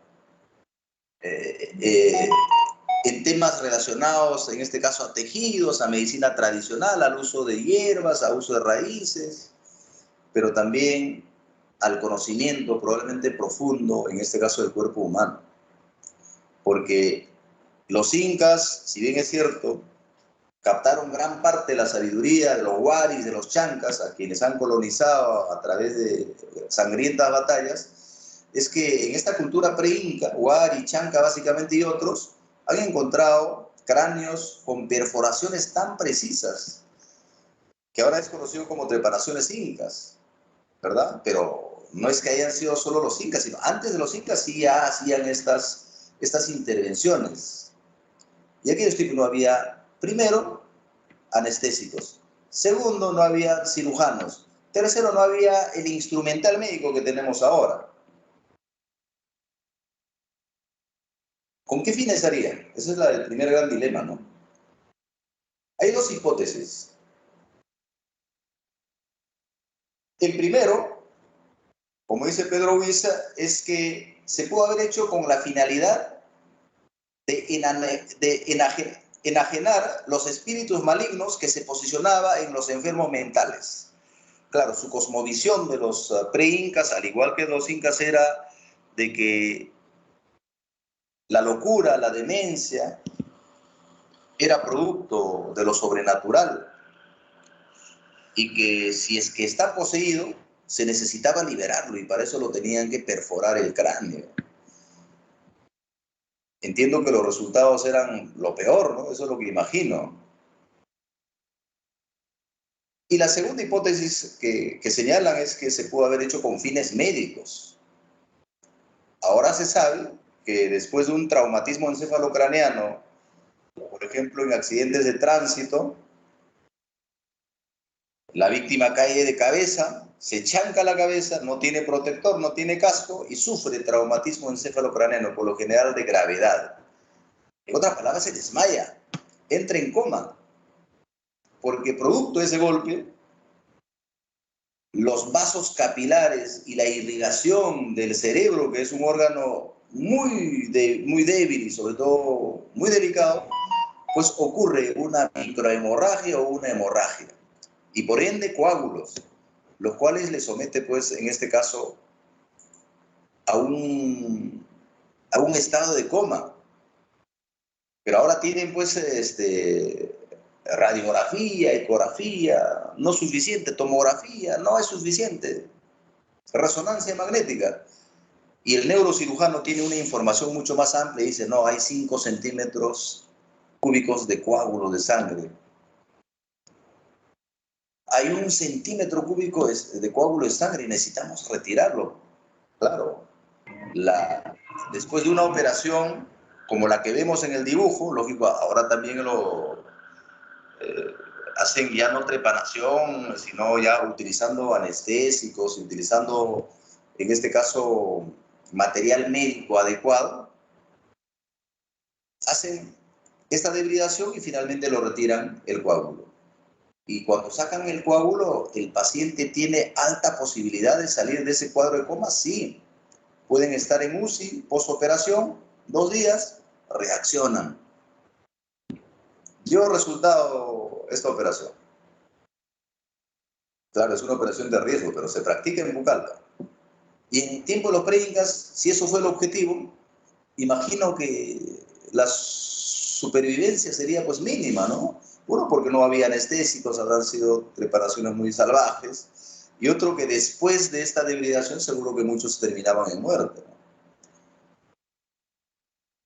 en temas relacionados, en este caso, a tejidos, a medicina tradicional, al uso de hierbas, a uso de raíces, pero también al conocimiento probablemente profundo, en este caso, del cuerpo humano. Porque los incas, si bien es cierto, captaron gran parte de la sabiduría de los huaris, de los chancas, a quienes han colonizado a través de sangrientas batallas, es que en esta cultura pre-inca, huari, chanca básicamente y otros, han encontrado cráneos con perforaciones tan precisas que ahora es conocido como trepanaciones incas, ¿verdad? Pero no es que hayan sido solo los incas, sino antes de los incas sí ya hacían estas intervenciones. Y aquellos tipos no había, primero, anestésicos. Segundo, no había cirujanos. Tercero, no había el instrumental médico que tenemos ahora. ¿Con qué fines harían? Ese es el primer gran dilema, ¿no? Hay dos hipótesis. El primero, como dice Pedro Huiza, es que se pudo haber hecho con la finalidad de enajenar los espíritus malignos que se posicionaba en los enfermos mentales. Claro, su cosmovisión de los pre-incas, al igual que de los incas, era de que la locura, la demencia, era producto de lo sobrenatural y que si es que está poseído, se necesitaba liberarlo y para eso lo tenían que perforar el cráneo. Entiendo que los resultados eran lo peor, ¿no? Eso es lo que imagino. Y la segunda hipótesis que señalan es que se pudo haber hecho con fines médicos. Ahora se sabe que después de un traumatismo encefalocraneano, por ejemplo en accidentes de tránsito, la víctima cae de cabeza, se chanca la cabeza, no tiene protector, no tiene casco y sufre traumatismo encefalocraneano, por lo general de gravedad. En otras palabras, se desmaya, entra en coma, porque producto de ese golpe, los vasos capilares y la irrigación del cerebro, que es un órgano muy débil y sobre todo muy delicado, pues ocurre una microhemorragia o una hemorragia y por ende coágulos, los cuales le somete pues en este caso a un estado de coma. Pero ahora tienen pues radiografía, ecografía, no suficiente, tomografía, no es suficiente, resonancia magnética. Y el neurocirujano tiene una información mucho más amplia y dice, no, hay 5 centímetros cúbicos de coágulo de sangre. Hay 1 centímetro cúbico de coágulo de sangre y necesitamos retirarlo. Claro, después de una operación como la que vemos en el dibujo, lógico, ahora también hacen ya no trepanación, sino ya utilizando anestésicos, utilizando, en este caso, material médico adecuado, hacen esta debridación y finalmente lo retiran el coágulo. Y cuando sacan el coágulo, ¿el paciente tiene alta posibilidad de salir de ese cuadro de coma? Sí. Pueden estar en UCI, posoperación, 2 días, reaccionan. Dio resultado esta operación. Claro, es una operación de riesgo, pero se practica en Pucallpa. Y en tiempo de los pre-incas, si eso fue el objetivo, imagino que la supervivencia sería pues mínima, ¿no? Uno, porque no había anestésicos, habrán sido preparaciones muy salvajes. Y otro, que después de esta debridación seguro que muchos terminaban en muerte, ¿no?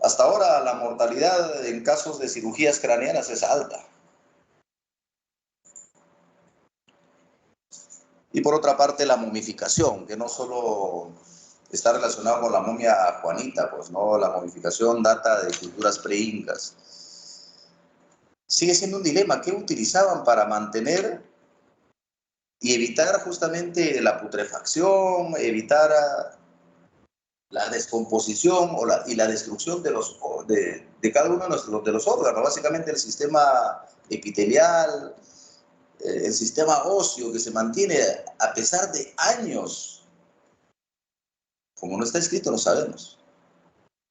Hasta ahora la mortalidad en casos de cirugías craneanas es alta. Y por otra parte la momificación, que no solo está relacionado con la momia Juanita, pues no, la momificación data de culturas pre-incas. Sigue siendo un dilema, ¿qué utilizaban para mantener y evitar justamente la putrefacción, evitar la descomposición y la destrucción de cada uno de los órganos, básicamente el sistema epitelial, el sistema óseo que se mantiene a pesar de años. Como no está escrito, no sabemos.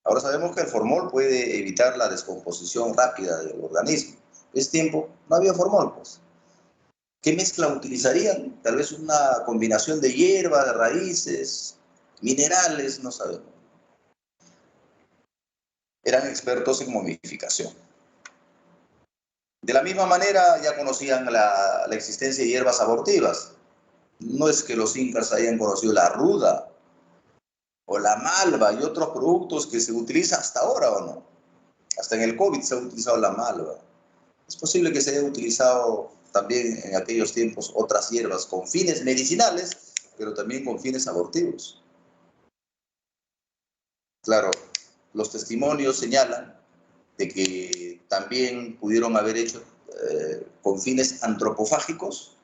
Ahora sabemos que el formol puede evitar la descomposición rápida del organismo. Es tiempo, no había formol, pues. ¿Qué mezcla utilizarían? Tal vez una combinación de hierba, de raíces, minerales, no sabemos. Eran expertos en momificación. De la misma manera ya conocían la existencia de hierbas abortivas. No es que los incas hayan conocido la ruda o la malva y otros productos que se utilizan hasta ahora, ¿o no? Hasta en el COVID se ha utilizado la malva. Es posible que se haya utilizado también en aquellos tiempos otras hierbas con fines medicinales, pero también con fines abortivos. Claro, los testimonios señalan de que también pudieron haber hecho con fines antropofágicos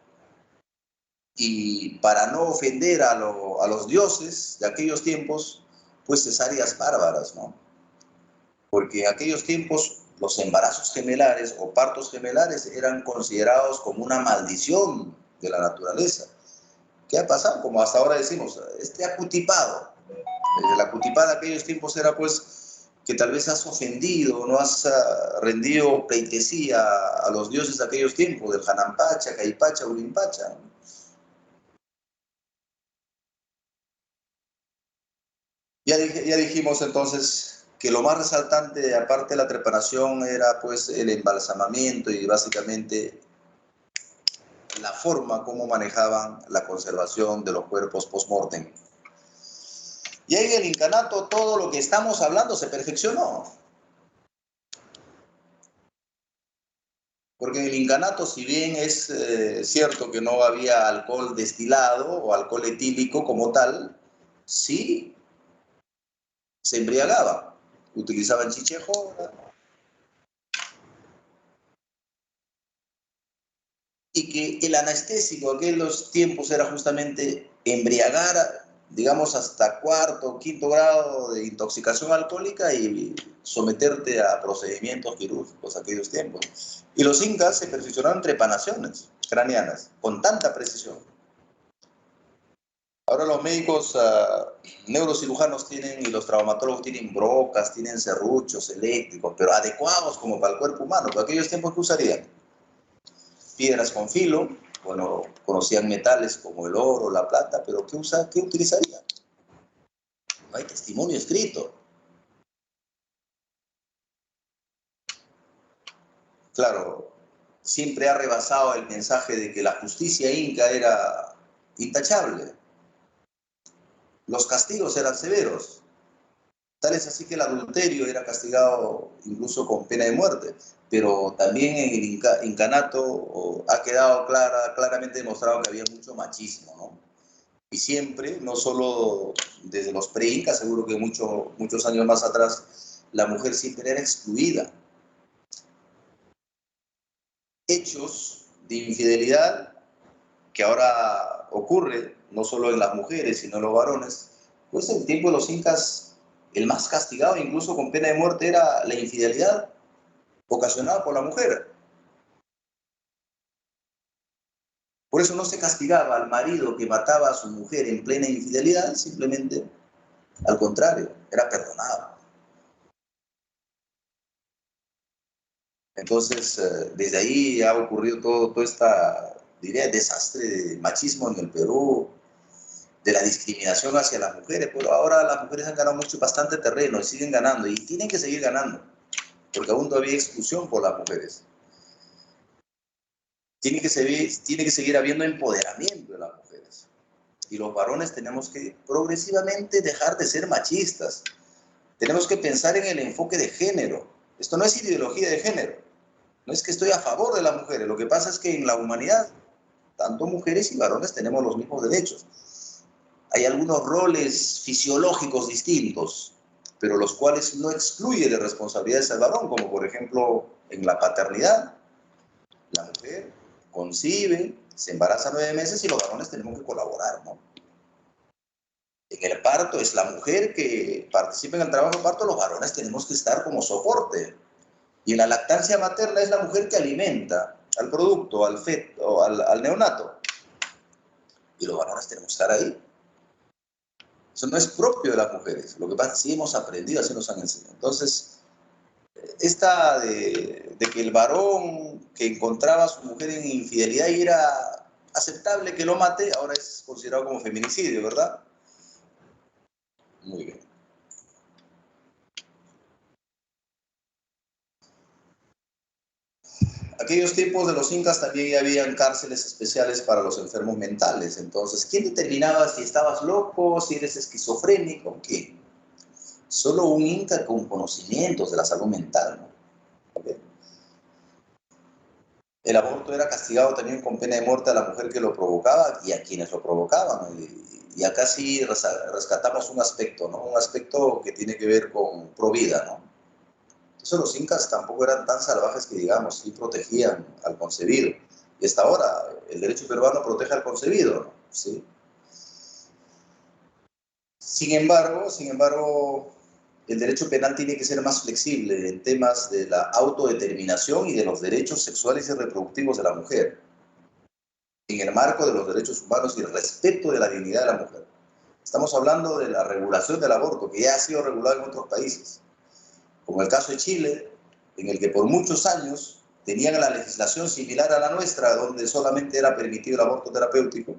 y para no ofender a los dioses de aquellos tiempos, pues cesáreas bárbaras, ¿no? Porque en aquellos tiempos los embarazos gemelares o partos gemelares eran considerados como una maldición de la naturaleza. ¿Qué ha pasado? Como hasta ahora decimos, este acutipado. La acutipada de aquellos tiempos era pues que tal vez has ofendido, no has rendido pleitesía a los dioses de aquellos tiempos, del Janampacha, Caipacha, Ulimpacha. Ya dijimos entonces que lo más resaltante, aparte de la preparación, era pues el embalsamamiento y básicamente la forma como manejaban la conservación de los cuerpos post-mortem. Y ahí en el incanato todo lo que estamos hablando se perfeccionó. Porque en el incanato, si bien es cierto que no había alcohol destilado o alcohol etílico como tal, sí se embriagaba. Utilizaban chichejo. Y que el anestésico de aquellos tiempos era justamente embriagar, digamos, hasta cuarto o quinto grado de intoxicación alcohólica y someterte a procedimientos quirúrgicos aquellos tiempos. Y los incas se perfeccionaron trepanaciones craneanas con tanta precisión. Ahora los médicos neurocirujanos tienen y los traumatólogos tienen brocas, tienen serruchos eléctricos, pero adecuados como para el cuerpo humano. ¿Por aquellos tiempos qué usarían? Piedras con filo, bueno, conocían metales como el oro, la plata, pero ¿qué utilizarían? No hay testimonio escrito. Claro, siempre ha rebasado el mensaje de que la justicia inca era intachable. Los castigos eran severos. Tal es así que el adulterio era castigado incluso con pena de muerte. Pero también en el incanato ha quedado claramente demostrado que había mucho machismo, ¿no? Y siempre, no solo desde los pre-incas, seguro que muchos años más atrás, la mujer siempre era excluida. Hechos de infidelidad que ahora ocurre, no solo en las mujeres, sino en los varones, pues en el tiempo de los incas, el más castigado, incluso con pena de muerte, era la infidelidad ocasionada por la mujer. Por eso no se castigaba al marido que mataba a su mujer en plena infidelidad, simplemente al contrario, era perdonado. Entonces, desde ahí ha ocurrido todo esta, diría, desastre de machismo en el Perú, de la discriminación hacia las mujeres, pero ahora las mujeres han ganado bastante terreno y siguen ganando, y tienen que seguir ganando, porque aún todavía hay exclusión por las mujeres. Tiene que seguir habiendo empoderamiento de las mujeres. Y los varones tenemos que progresivamente dejar de ser machistas. Tenemos que pensar en el enfoque de género. Esto no es ideología de género. No es que estoy a favor de las mujeres. Lo que pasa es que en la humanidad, tanto mujeres y varones tenemos los mismos derechos. Hay algunos roles fisiológicos distintos, pero los cuales no excluyen de responsabilidades al varón, como por ejemplo en la paternidad. La mujer concibe, se embaraza 9 meses y los varones tenemos que colaborar, ¿no? En el parto es la mujer que participa en el trabajo de parto, los varones tenemos que estar como soporte. Y en la lactancia materna es la mujer que alimenta al producto, al feto, al neonato. Y los varones tenemos que estar ahí. Eso no es propio de las mujeres. Lo que pasa es que sí hemos aprendido, así nos han enseñado. Entonces, esta de que el varón que encontraba a su mujer en infidelidad y era aceptable que lo mate, ahora es considerado como feminicidio, ¿verdad? Muy bien. Aquellos tiempos de los incas también ya habían cárceles especiales para los enfermos mentales. Entonces, ¿quién determinaba si estabas loco, si eres esquizofrénico? ¿Quién? Solo un inca con conocimientos de la salud mental, ¿no? ¿Okay? El aborto era castigado también con pena de muerte a la mujer que lo provocaba y a quienes lo provocaban. Y acá sí rescatamos un aspecto, ¿no? Un aspecto que tiene que ver con provida, ¿no? Entonces los incas tampoco eran tan salvajes que, digamos, sí protegían al concebido. Y hasta ahora el derecho peruano protege al concebido, ¿no? ¿Sí? Sin embargo, el derecho penal tiene que ser más flexible en temas de la autodeterminación y de los derechos sexuales y reproductivos de la mujer, en el marco de los derechos humanos y el respeto de la dignidad de la mujer. Estamos hablando de la regulación del aborto, que ya ha sido regulado en otros países, como el caso de Chile, en el que por muchos años tenían la legislación similar a la nuestra, donde solamente era permitido el aborto terapéutico.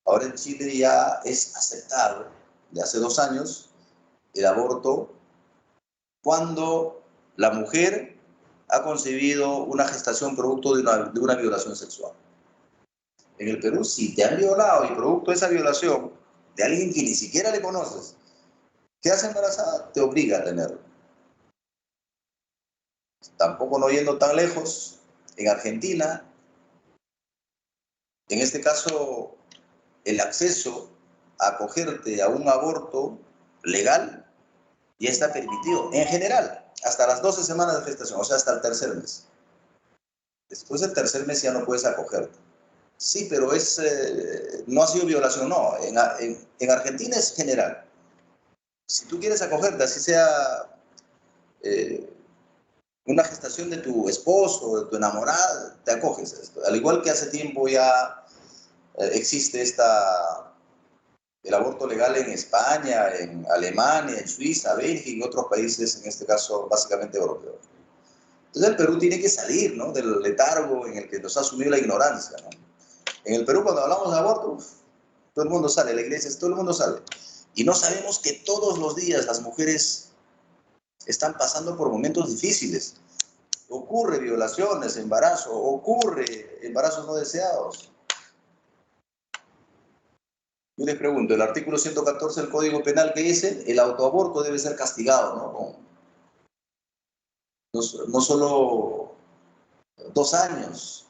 Ahora en Chile ya es aceptado, de hace 2 años, el aborto cuando la mujer ha concebido una gestación producto de una violación sexual. En el Perú, si te han violado y producto de esa violación de alguien que ni siquiera le conoces, quedas embarazada, te obliga a tenerlo. Tampoco no yendo tan lejos, en Argentina, en este caso, el acceso a acogerte a un aborto legal ya está permitido, en general, hasta las 12 semanas de gestación, o sea, hasta el tercer mes. Después del tercer mes ya no puedes acogerte. Sí, pero no ha sido violación, no. En Argentina es general. Si tú quieres acogerte, así sea eh, una gestación de tu esposo, de tu enamorada, te acoges a esto. Al igual que hace tiempo ya existe el aborto legal en España, en Alemania, en Suiza, Bélgica y otros países, en este caso básicamente europeos. Entonces el Perú tiene que salir, ¿no?, del letargo en el que nos ha sumido la ignorancia, ¿no? En el Perú, cuando hablamos de aborto, todo el mundo sale, la iglesia, todo el mundo sale. Y no sabemos que todos los días las mujeres están pasando por momentos difíciles. Ocurre violaciones, embarazo, ocurre embarazos no deseados. Yo les pregunto, el artículo 114 del Código Penal que dice, el autoaborto debe ser castigado, ¿no? No solo 2 años.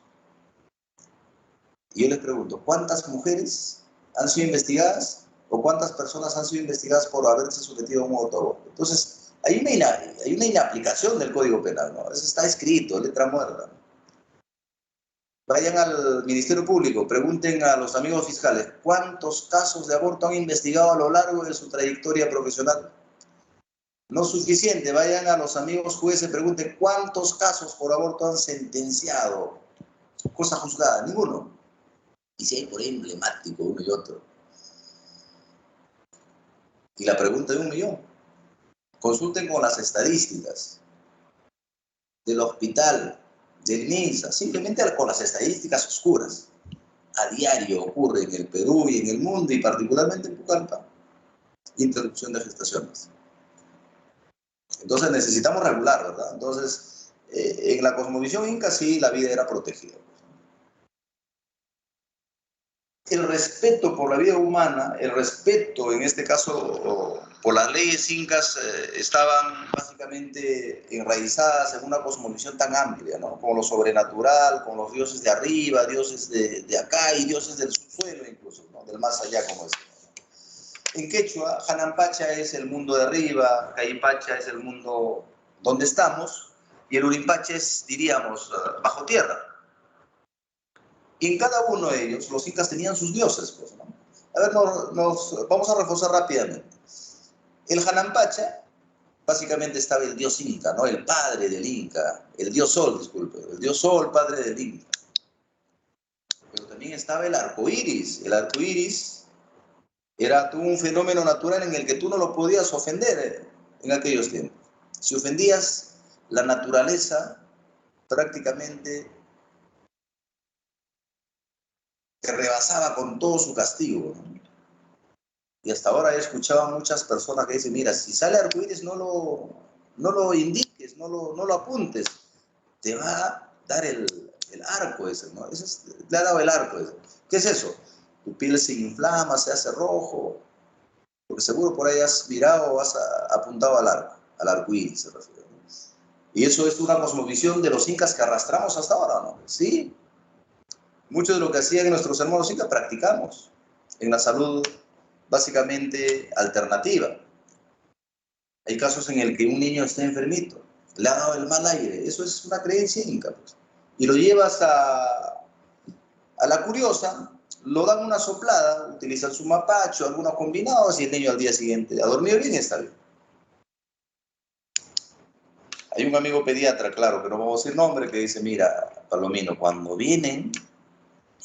Y yo les pregunto, ¿cuántas mujeres han sido investigadas o cuántas personas han sido investigadas por haberse sometido a un autoaborto? Entonces, hay una inaplicación del Código Penal, ¿no? Eso está escrito, letra muerta. Vayan al Ministerio Público, pregunten a los amigos fiscales, ¿cuántos casos de aborto han investigado a lo largo de su trayectoria profesional? No es suficiente, vayan a los amigos jueces, pregunten, ¿cuántos casos por aborto han sentenciado? Cosa juzgada, ninguno. Y si hay por ahí emblemático uno y otro. Y la pregunta de 1 millón. Consulten con las estadísticas del hospital, del MINSA, simplemente con las estadísticas oscuras. A diario ocurre en el Perú y en el mundo, y particularmente en Pucallpa, interrupción de gestaciones. Entonces necesitamos regular, ¿verdad? Entonces, en la cosmovisión inca sí la vida era protegida. El respeto por la vida humana, el respeto en este caso por las leyes incas estaban básicamente enraizadas en una cosmovisión tan amplia, ¿no? Con lo sobrenatural, con los dioses de arriba, dioses de acá y dioses del subsuelo incluso, ¿no? Del más allá, como es. En quechua, Hananpacha es el mundo de arriba, Caipacha es el mundo donde estamos y el Urinpacha es, diríamos, bajo tierra. Y en cada uno de ellos, los incas tenían sus dioses, pues, ¿no? A ver, vamos a reforzar rápidamente. El Janampacha, básicamente estaba el dios Inca, ¿no? El padre del Inca, el dios Sol, disculpe, el dios Sol, padre del Inca. Pero también estaba el arco iris. El arco iris era un fenómeno natural en el que tú no lo podías ofender en aquellos tiempos. Si ofendías la naturaleza, prácticamente te rebasaba con todo su castigo, ¿no? Y hasta ahora he escuchado a muchas personas que dicen, mira, si sale arcoíris no lo indiques, no lo apuntes, te va a dar el arco ese, ¿no? Le ha dado el arco ese. ¿Qué es eso? Tu piel se inflama, se hace rojo, porque seguro por ahí has mirado o has apuntado al arcoíris se refiere, ¿no? Y eso es una cosmovisión de los incas que arrastramos hasta ahora, ¿no? Sí, mucho de lo que hacían nuestros hermanos incas practicamos en la salud básicamente alternativa. Hay casos en el que un niño está enfermito, le ha dado el mal aire, eso es una creencia inca, pues. Y lo llevas a la curiosa, lo dan una soplada, utilizan su mapacho, algunos combinados, y el niño al día siguiente ha dormido bien y está bien. Hay un amigo pediatra, claro, que no vamos a decir nombre, que dice, mira, Palomino, cuando vienen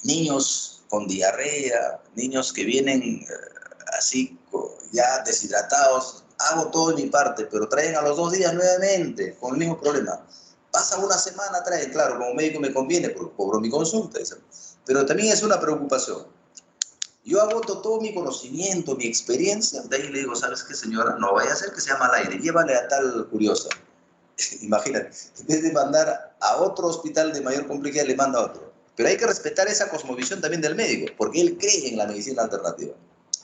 niños con diarrea, niños que vienen así ya deshidratados, hago todo de mi parte, pero traen a los 2 días nuevamente con el mismo problema. Pasa una semana, traen, claro, como médico me conviene, porque cobro mi consulta, pero también es una preocupación. Yo agoto todo mi conocimiento, mi experiencia, de ahí le digo, ¿sabes qué, señora? No vaya a ser que sea mal aire, llévale a tal curiosa. Imagínate, en vez de mandar a otro hospital de mayor complejidad, le manda a otro. Pero hay que respetar esa cosmovisión también del médico, porque él cree en la medicina alternativa.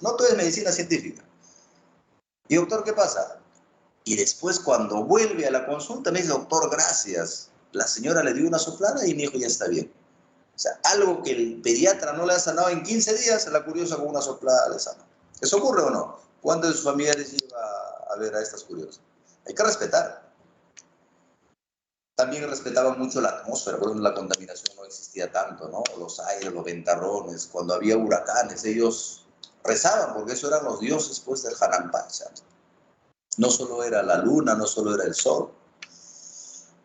No todo es medicina científica. Y doctor, ¿qué pasa? Y después cuando vuelve a la consulta me dice, doctor, gracias. La señora le dio una soplada y mi hijo ya está bien. O sea, algo que el pediatra no le ha sanado en 15 días, la curiosa con una soplada le sana. ¿Eso ocurre o no? ¿Cuántos de sus familiares lleva a ver a estas curiosas? Hay que respetar. También respetaban mucho la atmósfera, por ejemplo, la contaminación no existía tanto, ¿no? Los aires, los ventarrones, cuando había huracanes, ellos rezaban, porque eso eran los dioses, pues, del Janampacha. No solo era la luna, no solo era el sol.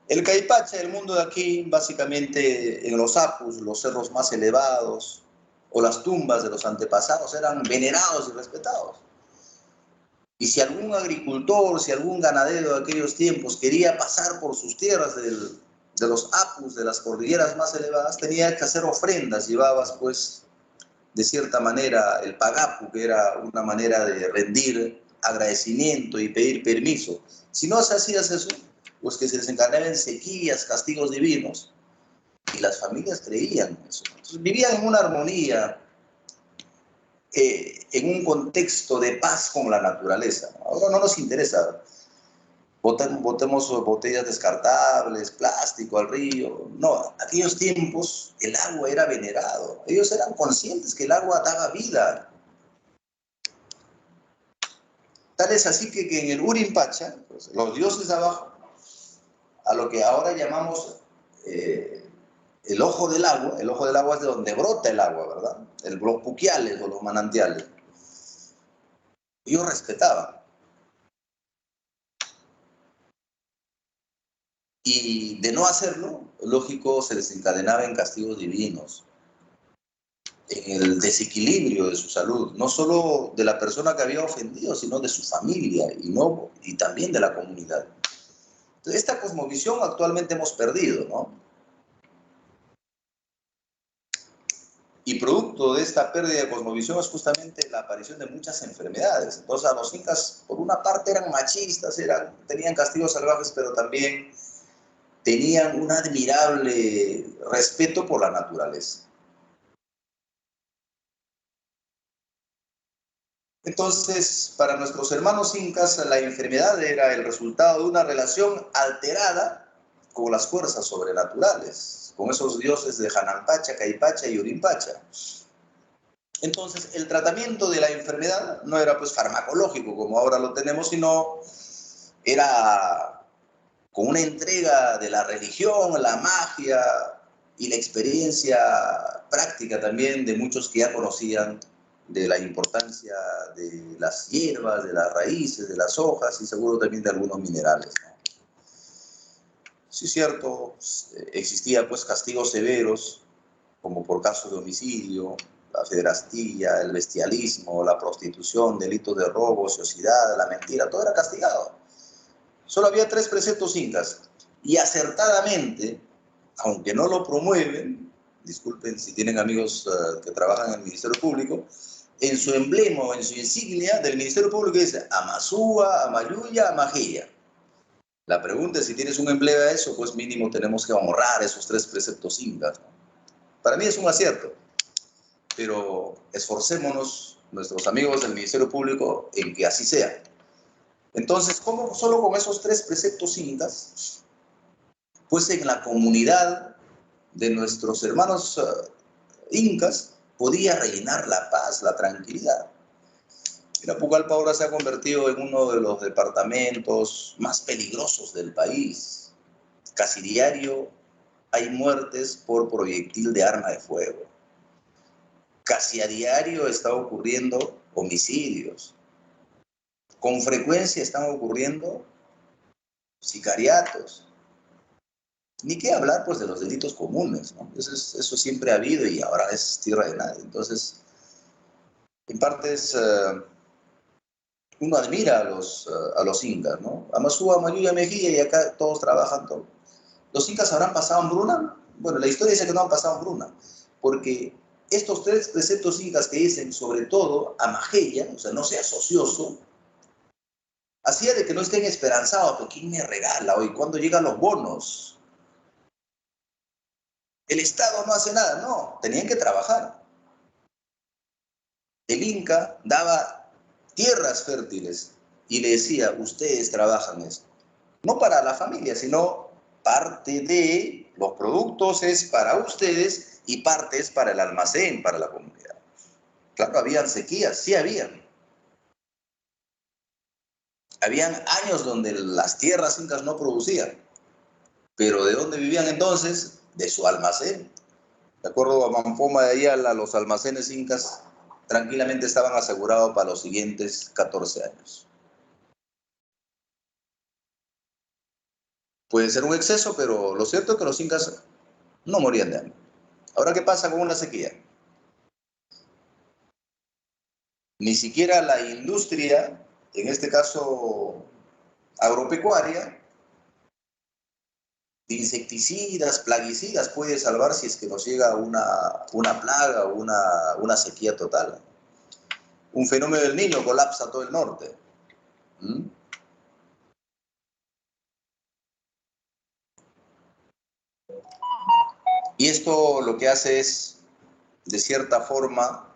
El Caipacha, el mundo de aquí, básicamente en los apus, los cerros más elevados, o las tumbas de los antepasados, eran venerados y respetados. Y si algún agricultor, si algún ganadero de aquellos tiempos quería pasar por sus tierras de los apus, de las cordilleras más elevadas, tenía que hacer ofrendas, llevabas pues de cierta manera el pagapu, que era una manera de rendir agradecimiento y pedir permiso. Si no hacías eso, pues que se desencadenaban sequías, castigos divinos, y las familias creían eso. Entonces, vivían en una armonía, en un contexto de paz con la naturaleza. Ahora no nos interesa. Botemos botellas descartables, plástico al río. No, aquellos tiempos el agua era venerado. Ellos eran conscientes que el agua daba vida. Tal es así que en el Urim-Pacha, pues, los dioses de abajo, a lo que ahora llamamos el ojo del agua es de donde brota el agua, ¿verdad? Los puquiales o los manantiales. Ellos respetaban. Y de no hacerlo, lógico, se desencadenaba en castigos divinos, en el desequilibrio de su salud, no solo de la persona que había ofendido, sino de su familia y también de la comunidad. Entonces, esta cosmovisión actualmente hemos perdido, ¿no? Y producto de esta pérdida de cosmovisión es justamente la aparición de muchas enfermedades. Entonces, a los incas, por una parte, eran machistas, tenían castigos salvajes, pero también tenían un admirable respeto por la naturaleza. Entonces, para nuestros hermanos incas, la enfermedad era el resultado de una relación alterada con las fuerzas sobrenaturales, con esos dioses de Janampacha, Caipacha y Urimpacha. Entonces, el tratamiento de la enfermedad no era pues farmacológico como ahora lo tenemos, sino era con una entrega de la religión, la magia y la experiencia práctica también de muchos que ya conocían de la importancia de las hierbas, de las raíces, de las hojas y seguro también de algunos minerales, ¿no? Sí, es cierto, existía pues castigos severos, como por casos de homicidio, la pederastía, el bestialismo, la prostitución, delitos de robo, ociosidad, la mentira, todo era castigado. Solo había 3 preceptos incas y acertadamente, aunque no lo promueven, disculpen si tienen amigos que trabajan en el Ministerio Público, en su emblema o en su insignia del Ministerio Público dice Amazúa, Amayuya, Amajilla. La pregunta es si tienes un emblema de eso, pues mínimo tenemos que honrar esos 3 preceptos incas, ¿no? Para mí es un acierto, pero esforcémonos, nuestros amigos del Ministerio Público, en que así sea. Entonces, ¿cómo solo con esos 3 preceptos incas? Pues en la comunidad de nuestros hermanos incas podía reinar la paz, la tranquilidad. Mira, Pucallpa ahora se ha convertido en uno de los departamentos más peligrosos del país. Casi diario hay muertes por proyectil de arma de fuego. Casi a diario está ocurriendo homicidios. Con frecuencia están ocurriendo sicariatos. Ni qué hablar pues de los delitos comunes, ¿no? Eso siempre ha habido y ahora es tierra de nadie. Entonces, en parte uno admira a los incas, ¿no? Amazúa, Amayuya, Mejía, y acá todos trabajan todo. ¿Los incas habrán pasado hambruna? Bueno, la historia dice que no han pasado hambruna, porque estos 3 preceptos incas que dicen, sobre todo, Amajella, o sea, no seas ocioso, hacía de que no estén esperanzados, pero ¿quién me regala hoy? ¿Cuándo llegan los bonos? El Estado no hace nada, no, tenían que trabajar. El Inca daba tierras fértiles y le decía, ustedes trabajan eso. No para la familia, sino parte de los productos es para ustedes y parte es para el almacén, para la comunidad. Claro, habían sequías, sí habían. Habían años donde las tierras incas no producían. Pero ¿de dónde vivían entonces? De su almacén. De acuerdo a Manfoma de Ayala, los almacenes incas tranquilamente estaban asegurados para los siguientes 14 años. Puede ser un exceso, pero lo cierto es que los incas no morían de hambre. Ahora, ¿qué pasa con una sequía? Ni siquiera la industria, en este caso agropecuaria, de insecticidas, plaguicidas, puede salvar si es que nos llega una plaga o una sequía total. Un fenómeno del Niño colapsa todo el norte. ¿Mm? Y esto lo que hace es, de cierta forma,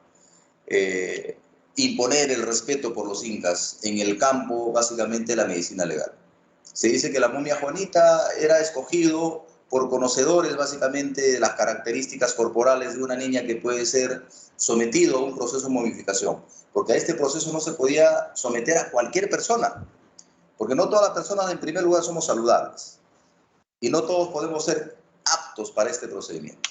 imponer el respeto por los incas en el campo, básicamente, de la medicina legal. Se dice que la momia Juanita era escogido por conocedores, básicamente, de las características corporales de una niña que puede ser sometido a un proceso de momificación, porque a este proceso no se podía someter a cualquier persona, porque no todas las personas, en primer lugar, somos saludables, y no todos podemos ser aptos para este procedimiento.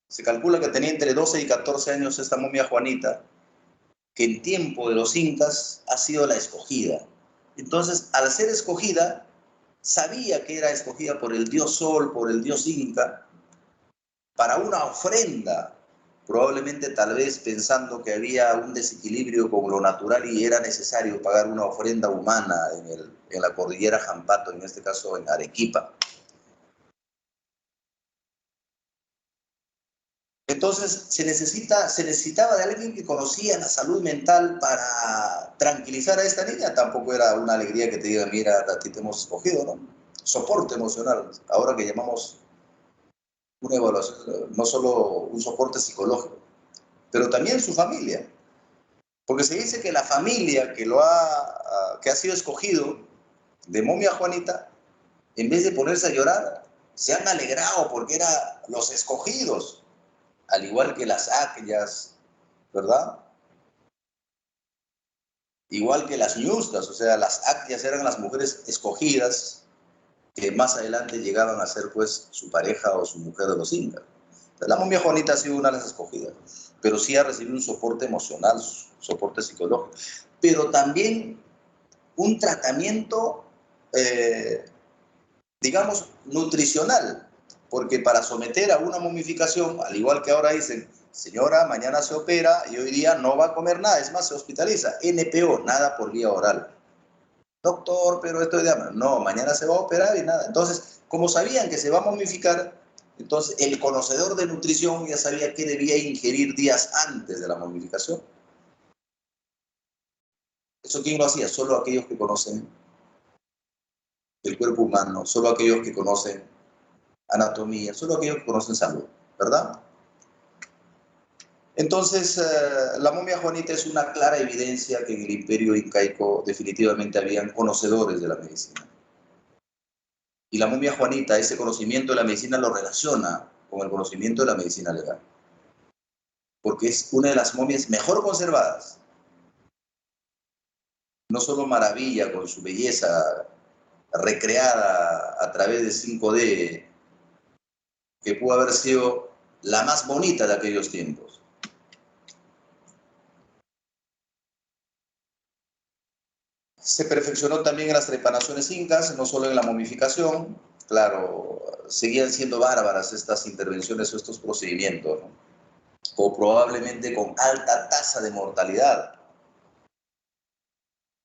Se calcula que tenía entre 12 y 14 años esta momia Juanita, que en tiempo de los incas ha sido la escogida. Entonces, al ser escogida, sabía que era escogida por el dios Sol, por el dios Inca, para una ofrenda, probablemente tal vez pensando que había un desequilibrio con lo natural y era necesario pagar una ofrenda humana en la cordillera Jampato, en este caso en Arequipa. Entonces se necesitaba de alguien que conocía la salud mental para tranquilizar a esta niña. Tampoco era una alegría que te diga, mira, a ti te hemos escogido, ¿no? Soporte emocional, ahora que llamamos una evaluación, no solo un soporte psicológico, pero también su familia. Porque se dice que la familia que ha sido escogido de momia Juanita, en vez de ponerse a llorar, se han alegrado porque eran los escogidos, al igual que las aquellas, ¿verdad? Igual que las ñustas, o sea, las aquellas eran las mujeres escogidas que más adelante llegaban a ser pues su pareja o su mujer de los incas. La momia Juanita ha sido una de las escogidas, pero sí ha recibido un soporte emocional, soporte psicológico, pero también un tratamiento, digamos, nutricional, porque para someter a una momificación, al igual que ahora dicen, señora, mañana se opera y hoy día no va a comer nada, es más, se hospitaliza, NPO, nada por vía oral. Doctor, pero esto es de hambre. No, mañana se va a operar y nada. Entonces, como sabían que se va a momificar, entonces el conocedor de nutrición ya sabía qué debía ingerir días antes de la momificación. ¿Eso quién lo hacía? Solo aquellos que conocen el cuerpo humano, solo aquellos que conocen anatomía, solo aquellos que conocen salud, ¿verdad? Entonces, la momia Juanita es una clara evidencia que en el imperio incaico definitivamente habían conocedores de la medicina. Y la momia Juanita, ese conocimiento de la medicina lo relaciona con el conocimiento de la medicina legal, porque es una de las momias mejor conservadas. No solo maravilla con su belleza recreada a través de 5D, que pudo haber sido la más bonita de aquellos tiempos. Se perfeccionó también en las trepanaciones incas, no solo en la momificación. Claro, seguían siendo bárbaras estas intervenciones o estos procedimientos, ¿no? O probablemente con alta tasa de mortalidad.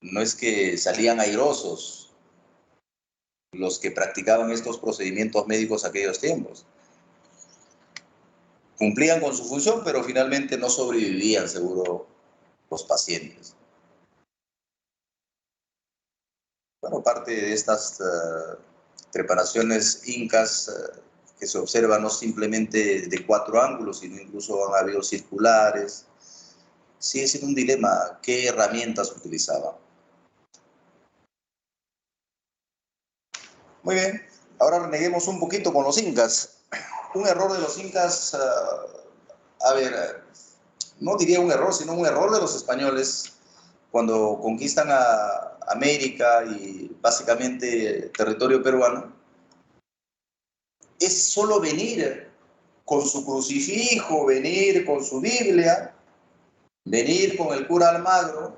No es que salían airosos los que practicaban estos procedimientos médicos aquellos tiempos. Cumplían con su función, pero finalmente no sobrevivían, seguro, los pacientes. Bueno, parte de estas preparaciones incas que se observan no simplemente de 4 ángulos, sino incluso han habido circulares. Sigue siendo un dilema qué herramientas utilizaban. Muy bien, ahora reneguemos un poquito con los incas. Un error de los incas, a ver, no diría un error, sino un error de los españoles cuando conquistan a América y básicamente territorio peruano, es solo venir con su crucifijo, venir con su Biblia, venir con el cura Almagro,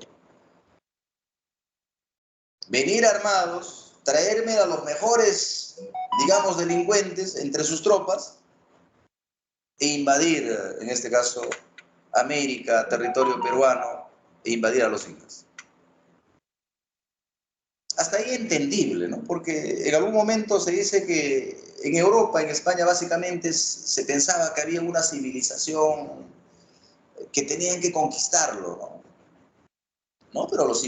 venir armados, traerme a los mejores, digamos, delincuentes entre sus tropas e invadir, en este caso, América, territorio peruano, e invadir a los incas. Hasta ahí entendible, ¿no? Porque en algún momento se dice que en Europa, en España, básicamente se pensaba que había una civilización que tenían que conquistarlo, ¿no? No, pero los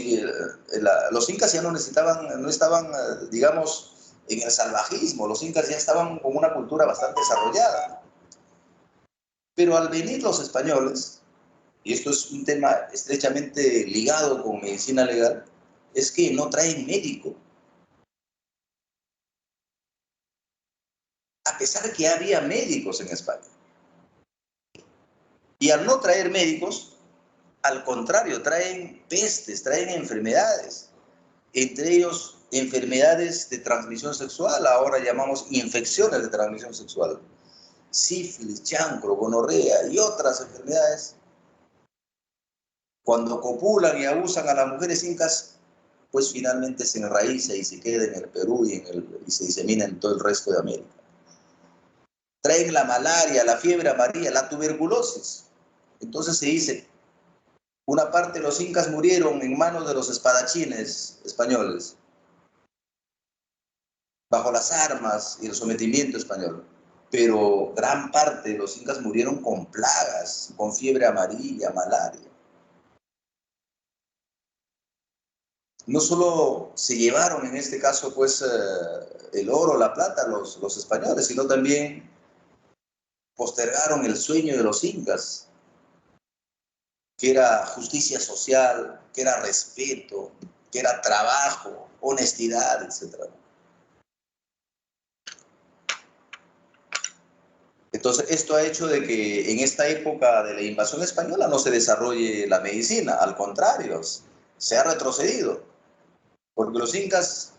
incas ya no necesitaban, no estaban, digamos, en el salvajismo, los incas ya estaban con una cultura bastante desarrollada. Pero al venir los españoles, y esto es un tema estrechamente ligado con medicina legal, es que no traen médico. A pesar de que había médicos en España. Y al no traer médicos, al contrario, traen pestes, traen enfermedades, entre ellos enfermedades de transmisión sexual, ahora llamamos infecciones de transmisión sexual, sífilis, chancro, gonorrea y otras enfermedades. Cuando copulan y abusan a las mujeres incas, pues finalmente se enraiza y se queda en el Perú y se disemina en todo el resto de América. Traen la malaria, la fiebre amarilla, la tuberculosis. Entonces se dice, una parte de los incas murieron en manos de los espadachines españoles, bajo las armas y el sometimiento español. Pero gran parte de los incas murieron con plagas, con fiebre amarilla, malaria. No solo se llevaron en este caso pues el oro, la plata los españoles, sino también postergaron el sueño de los incas, que era justicia social, que era respeto, que era trabajo, honestidad, etc. Entonces, esto ha hecho de que en esta época de la invasión española no se desarrolle la medicina, al contrario, se ha retrocedido, porque los incas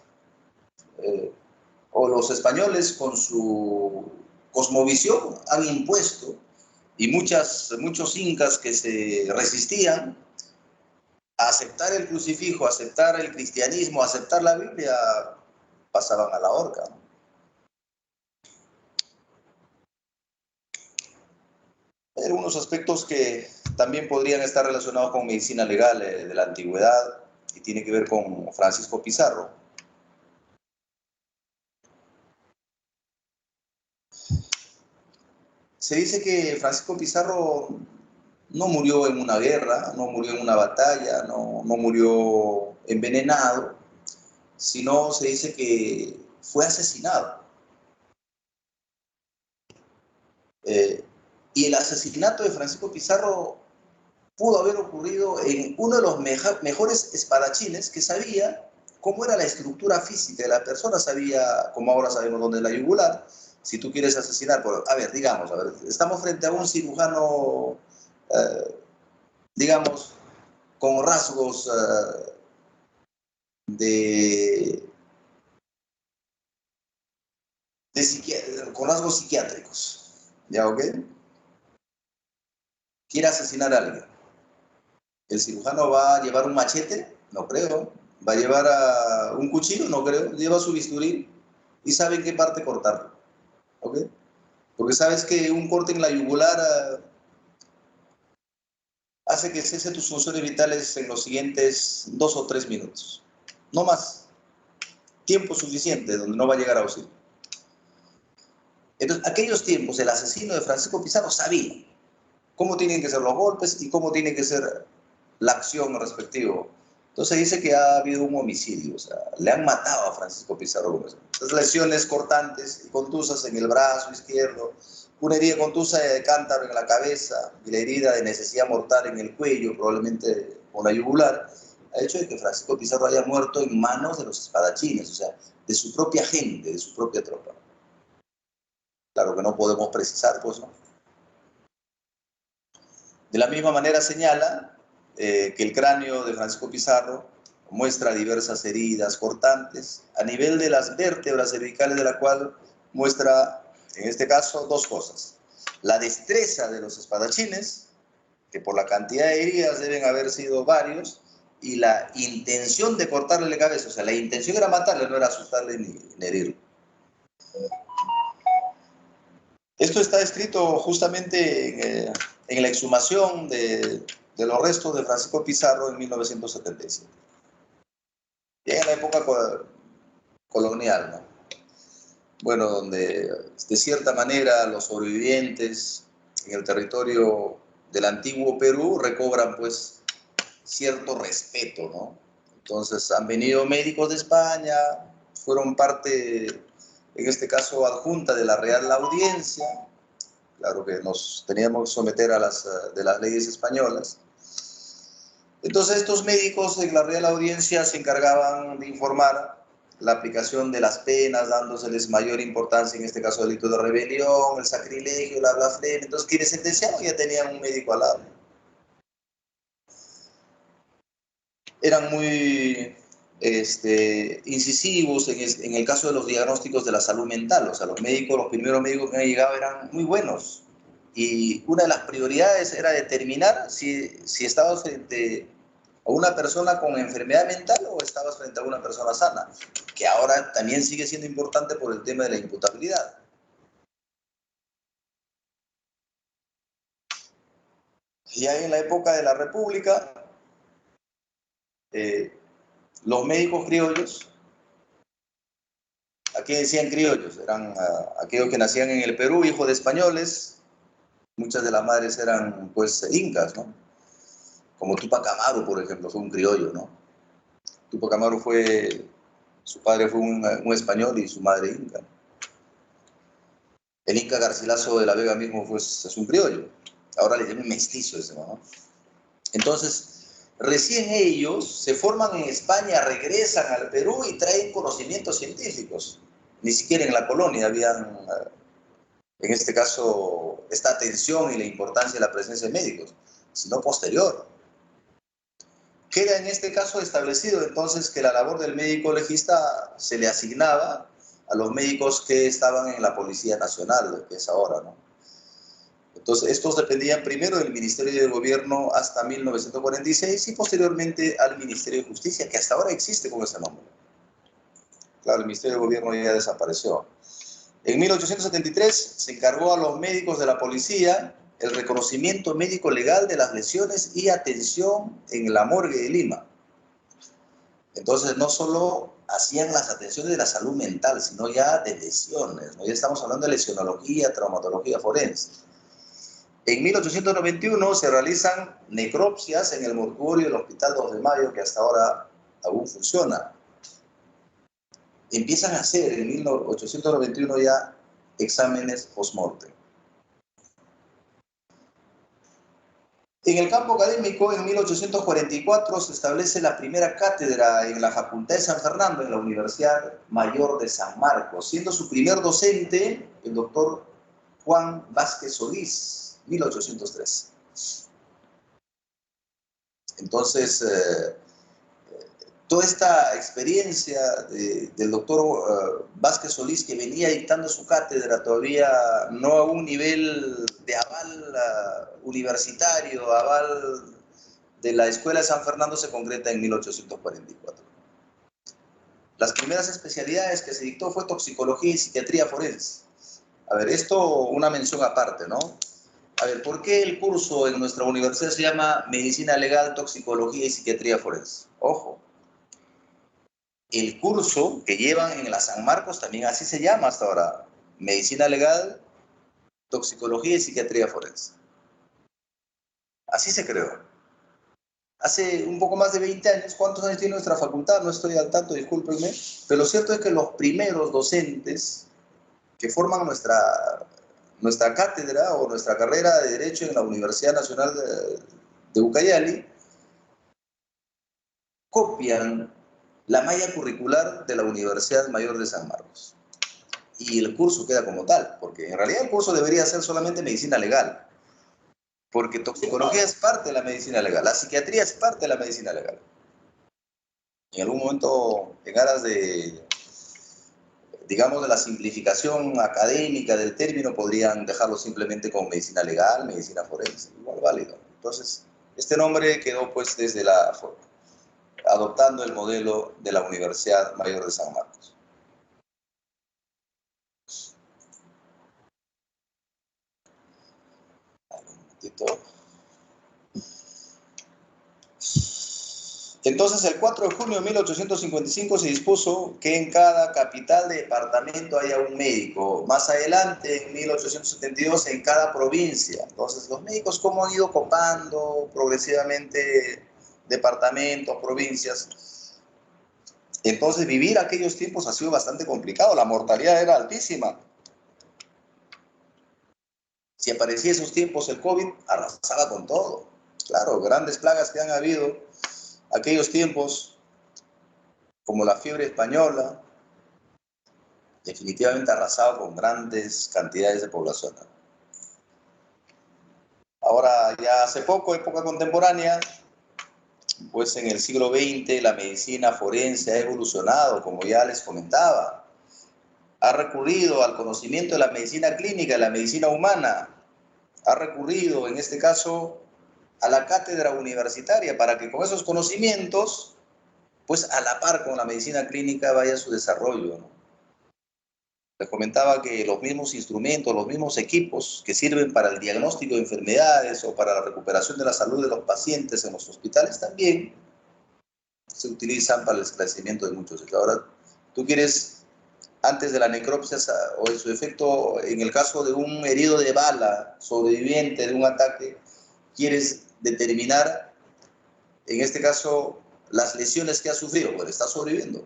o los españoles con su cosmovisión han impuesto, y muchos incas que se resistían a aceptar el crucifijo, a aceptar el cristianismo, a aceptar la Biblia, pasaban a la horca, ¿no? Hay algunos aspectos que también podrían estar relacionados con medicina legal de la antigüedad y tiene que ver con Francisco Pizarro. Se dice que Francisco Pizarro no murió en una guerra, no murió en una batalla, no murió envenenado, sino se dice que fue asesinado. Y el asesinato de Francisco Pizarro pudo haber ocurrido en uno de los mejores espadachines que sabía cómo era la estructura física de la persona, sabía, como ahora sabemos, dónde es la yugular. Si tú quieres asesinar, a ver, digamos, estamos frente a un cirujano, digamos, con rasgos con rasgos psiquiátricos, ¿ya ok? Quiere asesinar a alguien. ¿El cirujano va a llevar un machete? No creo. ¿Va a llevar un cuchillo? No creo. Lleva su bisturí y sabe en qué parte cortar, ¿ok? Porque sabes que un corte en la yugular hace que cese tus funciones vitales en los siguientes 2 o 3 minutos. No más. Tiempo suficiente donde no va a llegar a auxilio. Entonces, aquellos tiempos, el asesino de Francisco Pizarro sabía cómo tienen que ser los golpes y cómo tiene que ser la acción respectiva. Entonces dice que ha habido un homicidio, o sea, le han matado a Francisco Pizarro Gómez. Entonces, lesiones cortantes y contusas en el brazo izquierdo, una herida contusa de cántaro en la cabeza y la herida de necesidad mortal en el cuello, probablemente con la yugular, ha hecho de que Francisco Pizarro haya muerto en manos de los espadachines, o sea, de su propia gente, de su propia tropa. Claro que no podemos precisar, pues, ¿no? De la misma manera señala que el cráneo de Francisco Pizarro muestra diversas heridas cortantes a nivel de las vértebras cervicales, de la cual muestra, en este caso, 2 cosas. La destreza de los espadachines, que por la cantidad de heridas deben haber sido varios, y la intención de cortarle la cabeza. O sea, la intención era matarle, no era asustarle ni herirlo. Esto está escrito justamente en la exhumación de los restos de Francisco Pizarro en 1977. Ya en la época colonial, ¿no? Bueno, donde de cierta manera los sobrevivientes en el territorio del antiguo Perú recobran pues cierto respeto, ¿no? Entonces han venido médicos de España, fueron parte, en este caso adjunta de la Real Audiencia. Claro que nos teníamos que someter a las leyes españolas. Entonces estos médicos en la Real Audiencia se encargaban de informar la aplicación de las penas, dándoseles mayor importancia, en este caso delito de rebelión, el sacrilegio, la blasfemia. Entonces quienes sentenciaban ya tenían un médico al lado. Eran muy incisivos en el caso de los diagnósticos de la salud mental. O sea, los primeros médicos que han llegado eran muy buenos. Y una de las prioridades era determinar si estabas frente a una persona con enfermedad mental o estabas frente a una persona sana, que ahora también sigue siendo importante por el tema de la imputabilidad. Ya en la época de la República, los médicos criollos, ¿a qué decían criollos? Eran aquellos que nacían en el Perú, hijos de españoles. Muchas de las madres eran, pues, incas, ¿no? Como Tupac Amaru, por ejemplo, fue un criollo, ¿no? Tupac Amaru su padre fue un español y su madre inca. El Inca Garcilaso de la Vega mismo es un criollo. Ahora le llaman mestizo ese, ¿no? Entonces, recién ellos se forman en España, regresan al Perú y traen conocimientos científicos. Ni siquiera en la colonia habían, en este caso, esta atención y la importancia de la presencia de médicos, sino posterior. Queda en este caso establecido entonces que la labor del médico legista se le asignaba a los médicos que estaban en la Policía Nacional, que es ahora, ¿no? Entonces, estos dependían primero del Ministerio de Gobierno hasta 1946 y posteriormente al Ministerio de Justicia, que hasta ahora existe con ese nombre. Claro, el Ministerio de Gobierno ya desapareció. En 1873 se encargó a los médicos de la policía el reconocimiento médico legal de las lesiones y atención en la morgue de Lima. Entonces, no solo hacían las atenciones de la salud mental, sino ya de lesiones, ¿no? Ya estamos hablando de lesionología, traumatología forense. En 1891 se realizan necropsias en el mortuorio del Hospital 2 de Mayo, que hasta ahora aún funciona. Empiezan a hacer en 1891 ya exámenes post-mortem. En el campo académico, en 1844 se establece la primera cátedra en la Facultad de San Fernando, en la Universidad Mayor de San Marcos, siendo su primer docente el doctor Juan Vázquez Solís, 1803. Entonces, toda esta experiencia del doctor Vázquez Solís, que venía dictando su cátedra todavía no a un nivel de aval universitario, aval de la Escuela de San Fernando, se concreta en 1844. Las primeras especialidades que se dictó fue toxicología y psiquiatría forense. A ver, esto una mención aparte, ¿no? A ver, ¿por qué el curso en nuestra universidad se llama Medicina Legal, Toxicología y Psiquiatría Forense? Ojo. El curso que llevan en la San Marcos también así se llama hasta ahora, Medicina Legal, Toxicología y Psiquiatría Forense. Así se creó. Hace un poco más de 20 años, ¿cuántos años tiene nuestra facultad? No estoy al tanto, discúlpenme, pero lo cierto es que los primeros docentes que forman nuestra cátedra o nuestra carrera de Derecho en la Universidad Nacional de Ucayali copian la malla curricular de la Universidad Mayor de San Marcos. Y el curso queda como tal, porque en realidad el curso debería ser solamente medicina legal, porque toxicología es parte de la medicina legal, la psiquiatría es parte de la medicina legal. En algún momento, en aras de, digamos, de la simplificación académica del término, podrían dejarlo simplemente con medicina legal, medicina forense, igual válido. Entonces, este nombre quedó pues desde adoptando el modelo de la Universidad Mayor de San Marcos. Entonces, el 4 de junio de 1855 se dispuso que en cada capital de departamento haya un médico. Más adelante, en 1872, en cada provincia. Entonces, los médicos, ¿cómo han ido copando progresivamente departamentos, provincias? Entonces, vivir aquellos tiempos ha sido bastante complicado. La mortalidad era altísima. Si aparecía esos tiempos el COVID, arrasaba con todo. Claro, grandes plagas que han habido aquellos tiempos, como la fiebre española, definitivamente arrasado con grandes cantidades de población. Ahora, ya hace poco, época contemporánea, pues en el siglo XX la medicina forense ha evolucionado, como ya les comentaba. Ha recurrido al conocimiento de la medicina clínica, de la medicina humana. Ha recurrido, en este caso, a la cátedra universitaria para que con esos conocimientos, pues a la par con la medicina clínica vaya su desarrollo, ¿no? Les comentaba que los mismos instrumentos, los mismos equipos que sirven para el diagnóstico de enfermedades o para la recuperación de la salud de los pacientes en los hospitales también se utilizan para el esclarecimiento de muchos hechos. Ahora, tú quieres, antes de la necropsia o en su efecto, en el caso de un herido de bala, sobreviviente de un ataque, quieres determinar, en este caso, las lesiones que ha sufrido. Bueno, está sobreviviendo.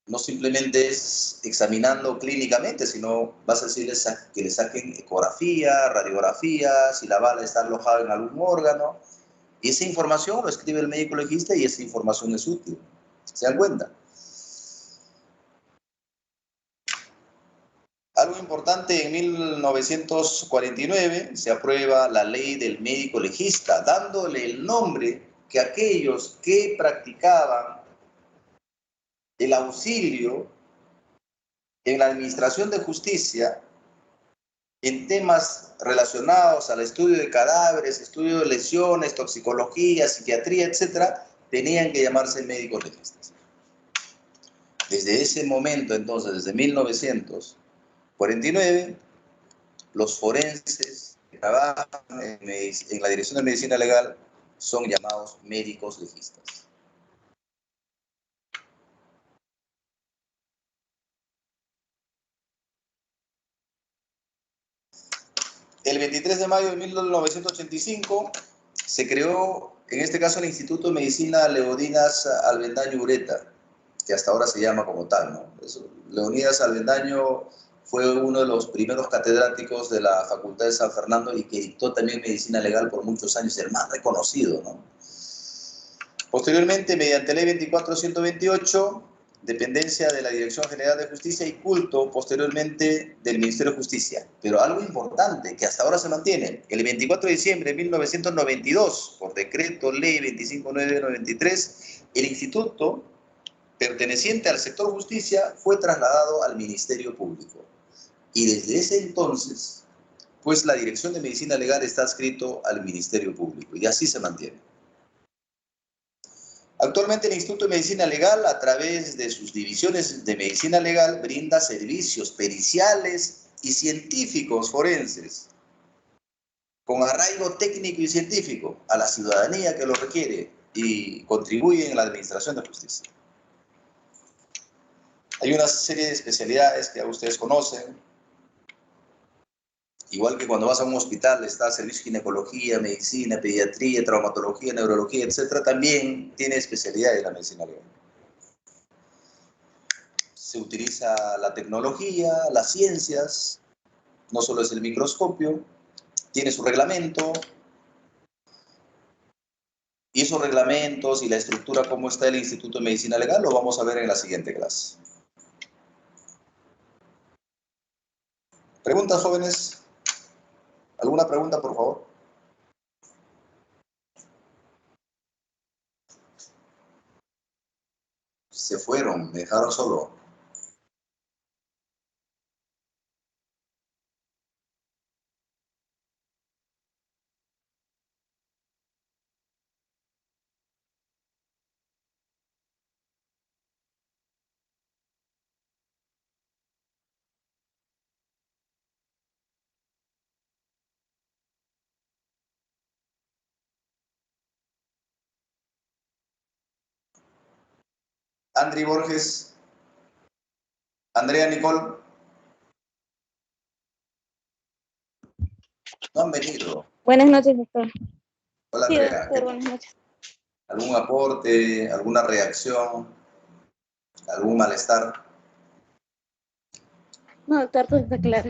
No simplemente es examinando clínicamente, sino vas a decirles que le saquen ecografía, radiografía, si la bala está alojada en algún órgano. Y esa información lo escribe el médico legista y esa información es útil. ¿Se dan cuenta? Algo importante, en 1949 se aprueba la ley del médico legista, dándole el nombre que aquellos que practicaban el auxilio en la administración de justicia, en temas relacionados al estudio de cadáveres, estudio de lesiones, toxicología, psiquiatría, etcétera, tenían que llamarse médicos legistas. Desde ese momento, entonces, desde 1949, los forenses que trabajan en la Dirección de Medicina Legal son llamados médicos legistas. El 23 de mayo de 1985 se creó, en este caso, el Instituto de Medicina Leonidas Avendaño Ureta, que hasta ahora se llama como tal, ¿no? Leonidas Avendaño fue uno de los primeros catedráticos de la Facultad de San Fernando y que dictó también medicina legal por muchos años, el más reconocido, ¿no? Posteriormente, mediante Ley 24.128, dependencia de la Dirección General de Justicia y culto, posteriormente del Ministerio de Justicia. Pero algo importante, que hasta ahora se mantiene, el 24 de diciembre de 1992, por decreto Ley 25.993, el instituto perteneciente al sector justicia fue trasladado al Ministerio Público. Y desde ese entonces, pues la Dirección de Medicina Legal está adscrito al Ministerio Público y así se mantiene. Actualmente el Instituto de Medicina Legal, a través de sus divisiones de Medicina Legal, brinda servicios periciales y científicos forenses con arraigo técnico y científico a la ciudadanía que lo requiere y contribuye en la administración de justicia. Hay una serie de especialidades que ustedes conocen. Igual que cuando vas a un hospital está el servicio de ginecología, medicina, pediatría, traumatología, neurología, etcétera, también tiene especialidades la medicina legal. Se utiliza la tecnología, las ciencias, no solo es el microscopio, tiene su reglamento, y esos reglamentos y la estructura, cómo está el Instituto de Medicina Legal, lo vamos a ver en la siguiente clase. ¿Preguntas, jóvenes? ¿Alguna pregunta, por favor? Se fueron, me dejaron solo. Andri Borges, Andrea Nicole. No han venido. Buenas noches, doctor. Hola, Sí, Andrea. doctor, buenas noches. ¿Algún aporte, alguna reacción, algún malestar? No, doctor, todo está claro.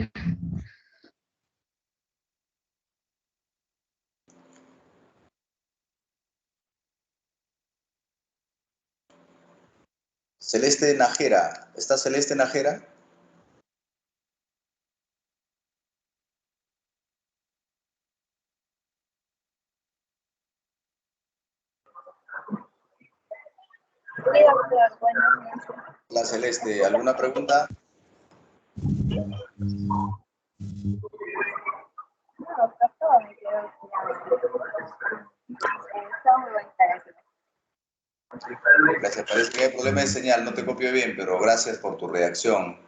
Celeste Najera. ¿Está Celeste Najera? Sí, doctor, buenas noches. La Celeste, ¿alguna pregunta? No, doctor, todo me quedó claro. Está muy buen interés. Gracias, parece que hay problema de señal, no te copio bien, pero gracias por tu reacción.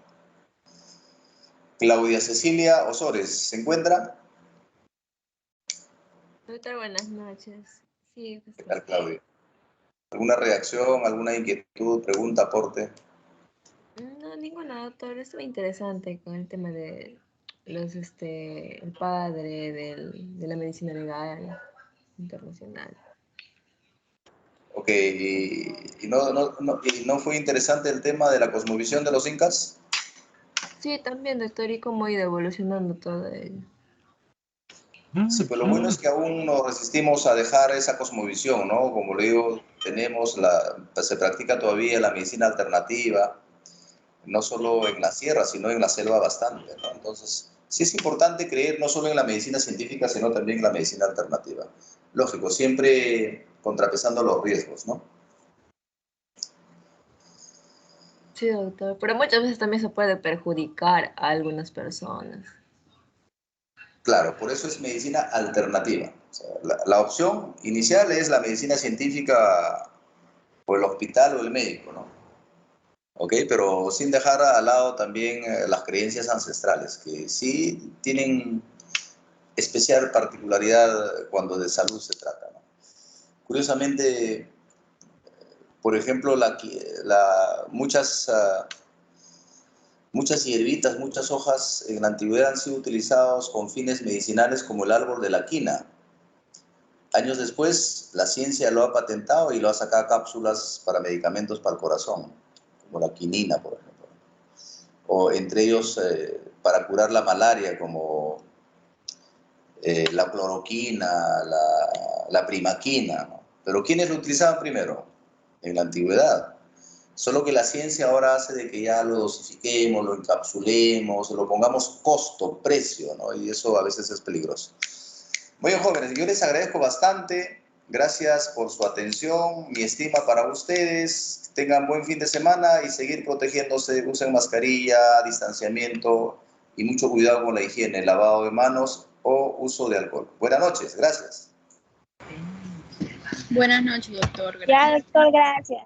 Claudia Cecilia Osores, ¿se encuentra? Doctor, buenas noches. Sí, ¿Qué tal, Claudia? ¿Alguna reacción, alguna inquietud, pregunta, aporte? No, ninguna, doctor. Estuvo interesante con el tema de el padre de la medicina legal internacional. Ok, ¿y no fue interesante el tema de la cosmovisión de los incas? Sí, también, doctor, y cómo ha ido evolucionando todo ello. Sí, pues lo bueno es que aún nos resistimos a dejar esa cosmovisión, ¿no? Como le digo, se practica todavía la medicina alternativa, no solo en la sierra, sino en la selva bastante, ¿no? Entonces, sí es importante creer no solo en la medicina científica, sino también en la medicina alternativa. Lógico, siempre contrapesando los riesgos, ¿no? Sí, doctor, pero muchas veces también se puede perjudicar a algunas personas. Claro, por eso es medicina alternativa. O sea, la opción inicial es la medicina científica por el hospital o el médico, ¿no? ¿Ok? Pero sin dejar al lado también las creencias ancestrales, que sí tienen especial particularidad cuando de salud se trata, ¿no? Curiosamente, por ejemplo, muchas hierbitas, muchas hojas en la antigüedad han sido utilizados con fines medicinales como el árbol de la quina. Años después, la ciencia lo ha patentado y lo ha sacado cápsulas para medicamentos para el corazón, como la quinina, por ejemplo. O entre ellos, para curar la malaria, como la cloroquina, la primaquina, ¿no? Pero ¿quiénes lo utilizaban primero? En la antigüedad. Solo que la ciencia ahora hace de que ya lo dosifiquemos, lo encapsulemos, lo pongamos costo, precio, ¿no? Y eso a veces es peligroso. Muy bien, jóvenes, yo les agradezco bastante. Gracias por su atención, mi estima para ustedes. Tengan buen fin de semana y seguir protegiéndose. Usen mascarilla, distanciamiento y mucho cuidado con la higiene, lavado de manos o uso de alcohol. Buenas noches, gracias. Buenas noches, doctor. Ya, Gracias. doctor, gracias.